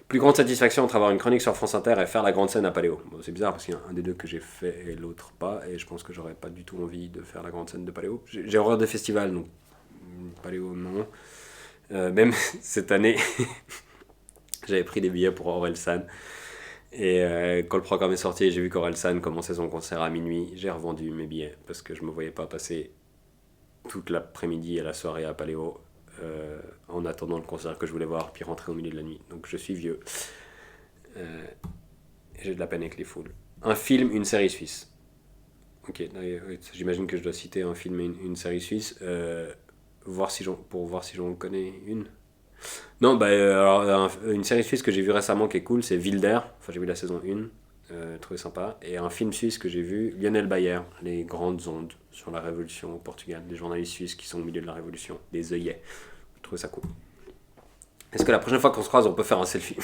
Plus grande satisfaction entre avoir une chronique sur France Inter et faire la grande scène à Paléo. Bon, c'est bizarre parce qu'il y a un des deux que j'ai fait et l'autre pas. Et je pense que j'aurais pas du tout envie de faire la grande scène de Paléo. J'ai horreur des festivals, donc Paléo non. Même cette année, j'avais pris des billets pour Orelsan. Et quand le programme est sorti et j'ai vu qu'Orelsan commençait son concert à minuit, j'ai revendu mes billets parce que je me voyais pas passer toute l'après-midi et la soirée à Paléo en attendant le concert que je voulais voir puis rentrer au milieu de la nuit. Donc je suis vieux. Et j'ai de la peine avec les foules. Un film, une série suisse. Ok, j'imagine que je dois citer un film et une série suisse. Pour voir si j'en connais une. Non, bah, alors, une série suisse que j'ai vue récemment qui est cool, c'est Wilder. Enfin, j'ai vu la saison 1, trouvé sympa. Et un film suisse que j'ai vu, Lionel Bayer, Les Grandes Ondes, sur la Révolution au Portugal. Des journalistes suisses qui sont au milieu de la Révolution, des œillets. Je trouvais ça cool. Est-ce que la prochaine fois qu'on se croise, on peut faire un selfie?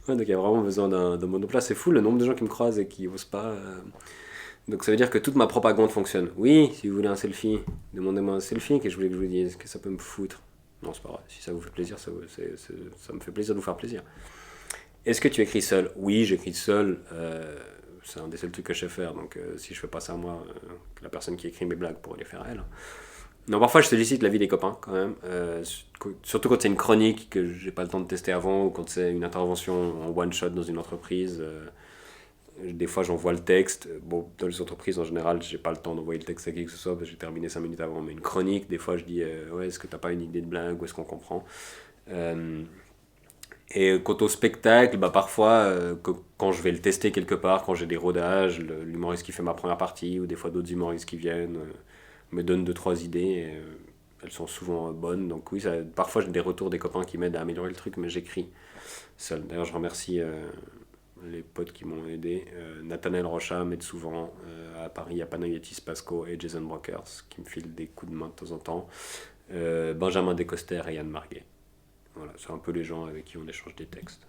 Ouais, donc il y a vraiment besoin d'un monoplace. C'est fou le nombre de gens qui me croisent et qui osent pas. Donc ça veut dire que toute ma propagande fonctionne. Oui, si vous voulez un selfie, demandez-moi un selfie, que je voulais que je vous dise, que ça peut me foutre. Non, c'est pas vrai. Si ça vous fait plaisir, ça me fait plaisir de vous faire plaisir. Est-ce que tu écris seul? Oui, j'écris seul. C'est un des seuls trucs que je sais faire. Donc si je fais pas ça moi, la personne qui écrit mes blagues pourrait les faire elle. Non, parfois je sollicite l'avis des copains quand même. Surtout quand c'est une chronique que j'ai pas le temps de tester avant ou quand c'est une intervention en one shot dans une entreprise. Des fois, j'envoie le texte. Bon, dans les entreprises, en général, j'ai pas le temps d'envoyer le texte à qui que ce soit parce que j'ai terminé 5 minutes avant. Mais une chronique, des fois, je dis ouais, est-ce que t'as pas une idée de blague ou est-ce qu'on comprend. Euh, et quant au spectacle, bah parfois, quand je vais le tester quelque part, quand j'ai des rodages, l'humoriste qui fait ma première partie ou des fois d'autres humoristes qui viennent me donnent deux, trois idées. Et, elles sont souvent bonnes. Donc oui, parfois j'ai des retours des copains qui m'aident à améliorer le truc, mais j'écris seul. D'ailleurs, je remercie les potes qui m'ont aidé. Nathanaël Rocha m'aide souvent à Paris, à Panayotis Pasco et Jason Brokers qui me filent des coups de main de temps en temps. Benjamin Descoster et Yann Marguet. Voilà, c'est un peu les gens avec qui on échange des textes.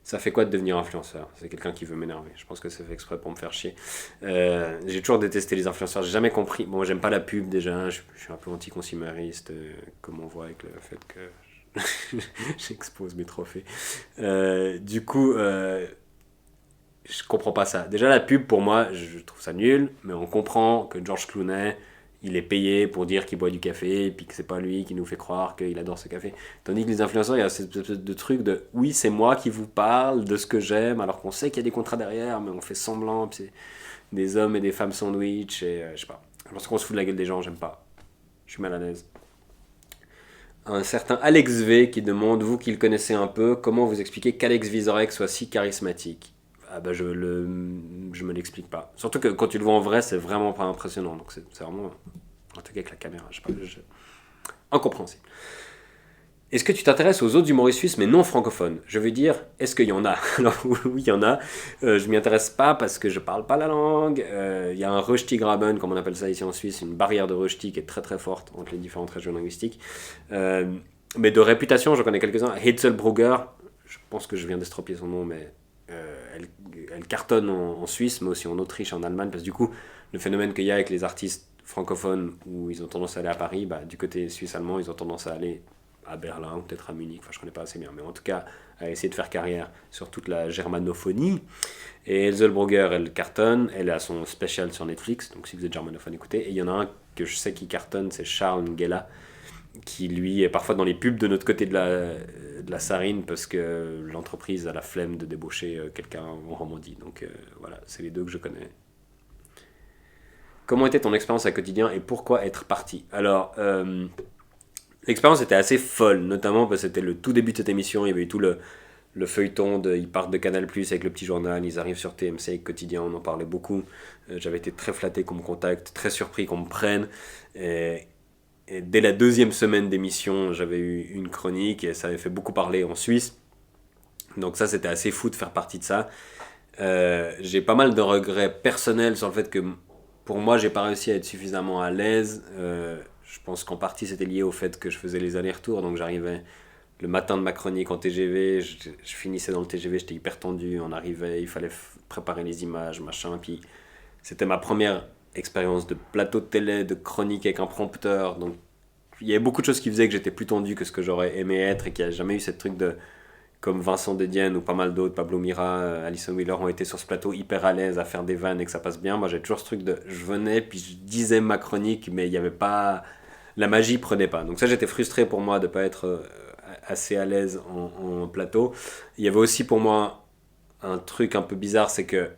Ça fait quoi de devenir influenceur? C'est quelqu'un qui veut m'énerver. Je pense que c'est fait exprès pour me faire chier. J'ai toujours détesté les influenceurs. J'ai jamais compris. Bon, j'aime pas la pub déjà. Je suis un peu anti-consumériste, comme on voit avec le fait que j'expose mes trophées. Du coup, je comprends pas ça. Déjà, la pub, pour moi, je trouve ça nul, mais on comprend que George Clooney, il est payé pour dire qu'il boit du café, et puis que c'est pas lui qui nous fait croire qu'il adore ce café. Tandis que les influenceurs, il y a cette espèce de truc de oui, c'est moi qui vous parle de ce que j'aime, alors qu'on sait qu'il y a des contrats derrière, mais on fait semblant, puis c'est des hommes et des femmes sandwich, et je sais pas. Lorsqu'on se fout de la gueule des gens, j'aime pas. Je suis mal à l'aise. Un certain Alex V qui demande, vous qui le connaissez un peu, comment vous expliquez qu'Alex Vizorek soit si charismatique? Ah bah je me l'explique pas. Surtout que quand tu le vois en vrai, c'est vraiment pas impressionnant. Donc c'est vraiment un truc avec la caméra, je sais pas, incompréhensible. Est-ce que tu t'intéresses aux autres humoristes suisses mais non francophones? Je veux dire, est-ce qu'il y en a? Alors oui, il y en a. Je m'y intéresse pas parce que je parle pas la langue. Il y a un Röstigraben, comme on appelle ça ici en Suisse, une barrière de Rösti qui est très très forte entre les différentes régions linguistiques. Euh, mais de réputation, j'en connais quelques-uns. Hitzelbrugger, je pense que je viens d'estropier son nom, mais elle cartonne en Suisse, mais aussi en Autriche, en Allemagne, parce que du coup, le phénomène qu'il y a avec les artistes francophones où ils ont tendance à aller à Paris, bah, du côté suisse-allemand, ils ont tendance à aller à Berlin ou peut-être à Munich, enfin je connais pas assez bien, mais en tout cas à essayer de faire carrière sur toute la germanophonie. Et Elzelbrugger, elle cartonne, elle a son spécial sur Netflix, donc si vous êtes germanophone, écoutez. Et il y en a un que je sais qui cartonne, c'est Charles Ngela, qui lui est parfois dans les pubs de notre côté de la Sarine parce que l'entreprise a la flemme de débaucher quelqu'un en Romandie. Donc voilà, c'est les deux que je connais. Comment était ton expérience à quotidien et pourquoi être parti? Alors, l'expérience était assez folle, notamment parce que c'était le tout début de cette émission. Il y avait eu tout le feuilleton ils partent de Canal Plus avec le petit journal, ils arrivent sur TMC avec Quotidien, on en parlait beaucoup. J'avais été très flatté qu'on me contacte, très surpris qu'on me prenne. Et dès la deuxième semaine d'émission, j'avais eu une chronique et ça avait fait beaucoup parler en Suisse. Donc ça, c'était assez fou de faire partie de ça. J'ai pas mal de regrets personnels sur le fait que pour moi, j'ai pas réussi à être suffisamment à l'aise. Je pense qu'en partie, c'était lié au fait que je faisais les allers-retours. Donc j'arrivais le matin de ma chronique en TGV, je finissais dans le TGV, j'étais hyper tendu. On arrivait, il fallait préparer les images, machin. Puis c'était ma première expérience de plateau de télé, de chronique avec un prompteur. Donc il y avait beaucoup de choses qui faisaient que j'étais plus tendu que ce que j'aurais aimé être et qu'il n'y a jamais eu cette truc de comme Vincent Dedienne ou pas mal d'autres, Pablo Mira, Alison Wheeler ont été sur ce plateau hyper à l'aise à faire des vannes et que ça passe bien. Moi j'ai toujours ce truc de je venais puis je disais ma chronique mais il n'y avait pas la magie prenait pas. Donc ça j'étais frustré pour moi de pas être assez à l'aise en plateau. Il y avait aussi pour moi un truc un peu bizarre, c'est que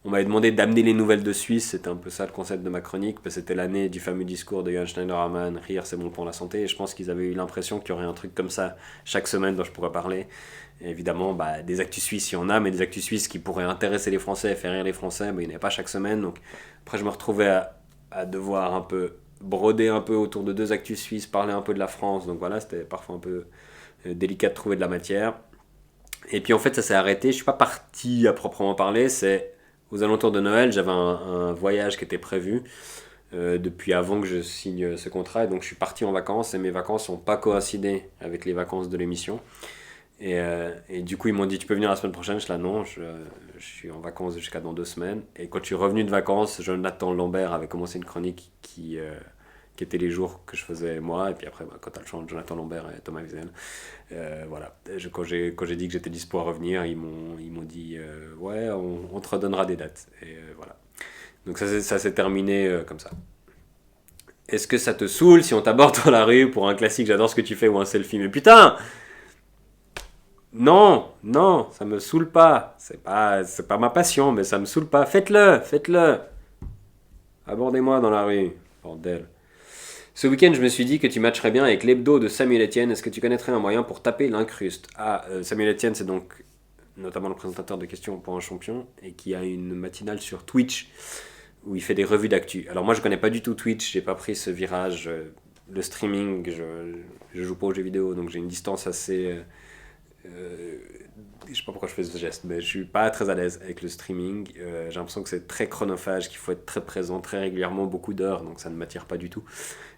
on m'avait demandé d'amener les nouvelles de Suisse, c'était un peu ça le concept de ma chronique, parce que c'était l'année du fameux discours de Johann Schneiderman, rire c'est bon pour la santé, et je pense qu'ils avaient eu l'impression qu'il y aurait un truc comme ça chaque semaine dont je pourrais parler. Et évidemment, bah, des actus suisses, il y en a, mais des actus suisses qui pourraient intéresser les Français, faire rire les Français, bah, il n'y en avait pas chaque semaine, donc après je me retrouvais à devoir un peu broder un peu autour de deux actus suisses, parler un peu de la France, donc voilà, c'était parfois un peu délicat de trouver de la matière. Et puis en fait ça s'est arrêté, je suis pas parti à proprement parler, c'est aux alentours de Noël, j'avais un voyage qui était prévu depuis avant que je signe ce contrat, et donc je suis parti en vacances et mes vacances n'ont pas coïncidé avec les vacances de l'émission. Et du coup ils m'ont dit tu peux venir la semaine prochaine, je suis là non, je suis en vacances jusqu'à dans 2 semaines. Et quand je suis revenu de vacances, Jonathan Lambert avait commencé une chronique qui étaient les jours que je faisais moi, et puis après, bah, quand t'as le choix, Jonathan Lambert et Thomas Wiesel. Voilà. Quand j'ai dit que j'étais dispo à revenir, ils m'ont dit ouais, on te redonnera des dates. Et voilà. Donc ça s'est terminé comme ça. Est-ce que ça te saoule si on t'aborde dans la rue pour un classique, j'adore ce que tu fais, ou un selfie? Mais putain! Non, non, ça me saoule pas. C'est pas ma passion, mais ça me saoule pas. Faites-le, faites-le. Abordez-moi dans la rue. Bordel. Ce week-end, je me suis dit que tu matcherais bien avec l'hebdo de Samuel Etienne. Est-ce que tu connaîtrais un moyen pour taper l'incruste? Ah, Samuel Etienne, c'est donc notamment le présentateur de Questions pour un champion et qui a une matinale sur Twitch où il fait des revues d'actu. Alors moi, je connais pas du tout Twitch, j'ai pas pris ce virage. Le streaming, je joue pas aux jeux vidéo, donc j'ai une distance assez euh, je sais pas pourquoi je fais ce geste, mais je suis pas très à l'aise avec le streaming. J'ai l'impression que c'est très chronophage, qu'il faut être très présent très régulièrement, beaucoup d'heures, donc ça ne m'attire pas du tout.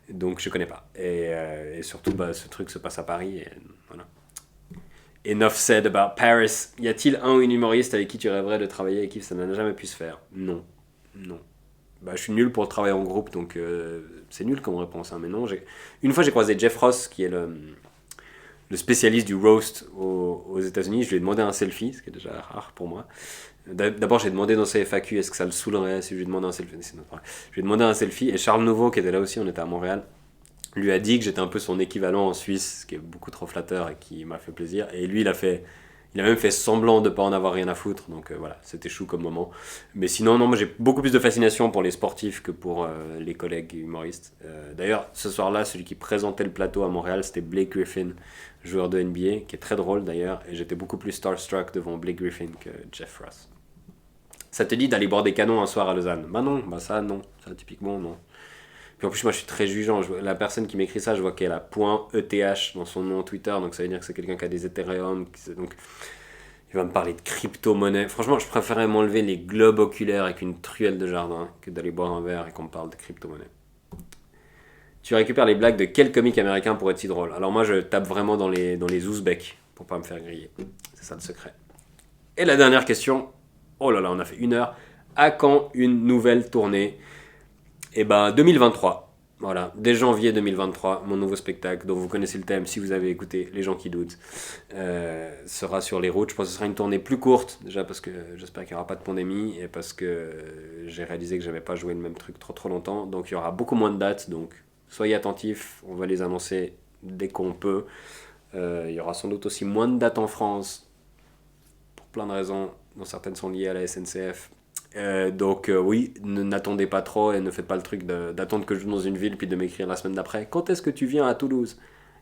Donc je connais pas. Et surtout, bah, ce truc se passe à Paris. Et voilà. Enough said about Paris. Y a-t-il un ou une humoriste avec qui tu rêverais de travailler et qui ça n'a jamais pu se faire? Non. Non. Bah, je suis nul pour le travail en groupe, donc c'est nul comme réponse. Hein, mais non, une fois j'ai croisé Jeff Ross, qui est le spécialiste du roast aux États-Unis. Je lui ai demandé un selfie, ce qui est déjà rare pour moi. D'abord, j'ai demandé dans ses FAQ est-ce que ça le saoulerait si je lui demandais un selfie. Je lui ai demandé un selfie et Charles Nouveau, qui était là aussi, on était à Montréal, lui a dit que j'étais un peu son équivalent en Suisse, ce qui est beaucoup trop flatteur et qui m'a fait plaisir. Et lui, il a même fait semblant de ne pas en avoir rien à foutre. Donc voilà, c'était chou comme moment. Mais sinon, non, moi j'ai beaucoup plus de fascination pour les sportifs que pour les collègues humoristes. D'ailleurs, ce soir-là, celui qui présentait le plateau à Montréal, c'était Blake Griffin, joueur de NBA, qui est très drôle d'ailleurs. Et j'étais beaucoup plus starstruck devant Blake Griffin que Jeff Ross. Ça te dit d'aller boire des canons un soir à Lausanne? Bah non, bah ça non. Ça typiquement non. Puis en plus, moi je suis très jugeant. La personne qui m'écrit ça, je vois qu'elle a .eth dans son nom Twitter, donc ça veut dire que c'est quelqu'un qui a des Ethereum. Donc il va me parler de crypto-monnaie. Franchement, je préférais m'enlever les globes oculaires avec une truelle de jardin que d'aller boire un verre et qu'on me parle de crypto-monnaie. Tu récupères les blagues de quel comique américain pour être si drôle? Alors moi, je tape vraiment dans les ouzbeks pour pas me faire griller. C'est ça le secret. Et la dernière question. Oh là là, on a fait 1 heure. À quand une nouvelle tournée? Eh ben 2023. Voilà, dès janvier 2023, mon nouveau spectacle, dont vous connaissez le thème si vous avez écouté Les gens qui doutent, sera sur les routes. Je pense que ce sera une tournée plus courte, déjà parce que j'espère qu'il n'y aura pas de pandémie et parce que j'ai réalisé que je n'avais pas joué le même truc trop trop longtemps. Donc il y aura beaucoup moins de dates, donc soyez attentifs, on va les annoncer dès qu'on peut. Il y aura sans doute aussi moins de dates en France, pour plein de raisons, dont certaines sont liées à la SNCF. Donc oui, n'attendez pas trop et ne faites pas le truc d'attendre que je joue dans une ville puis de m'écrire la semaine d'après. Quand est-ce que tu viens à Toulouse?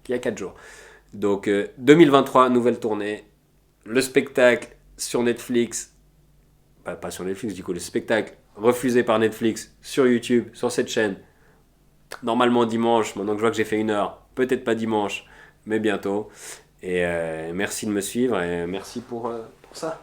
Il y a 4 jours. Donc 2023, nouvelle tournée. Le spectacle sur Netflix, pas sur Netflix du coup, le spectacle refusé par Netflix sur YouTube, sur cette chaîne. Normalement dimanche, maintenant que je vois que j'ai fait 1 heure, peut-être pas dimanche, mais bientôt. Et merci de me suivre et merci pour ça.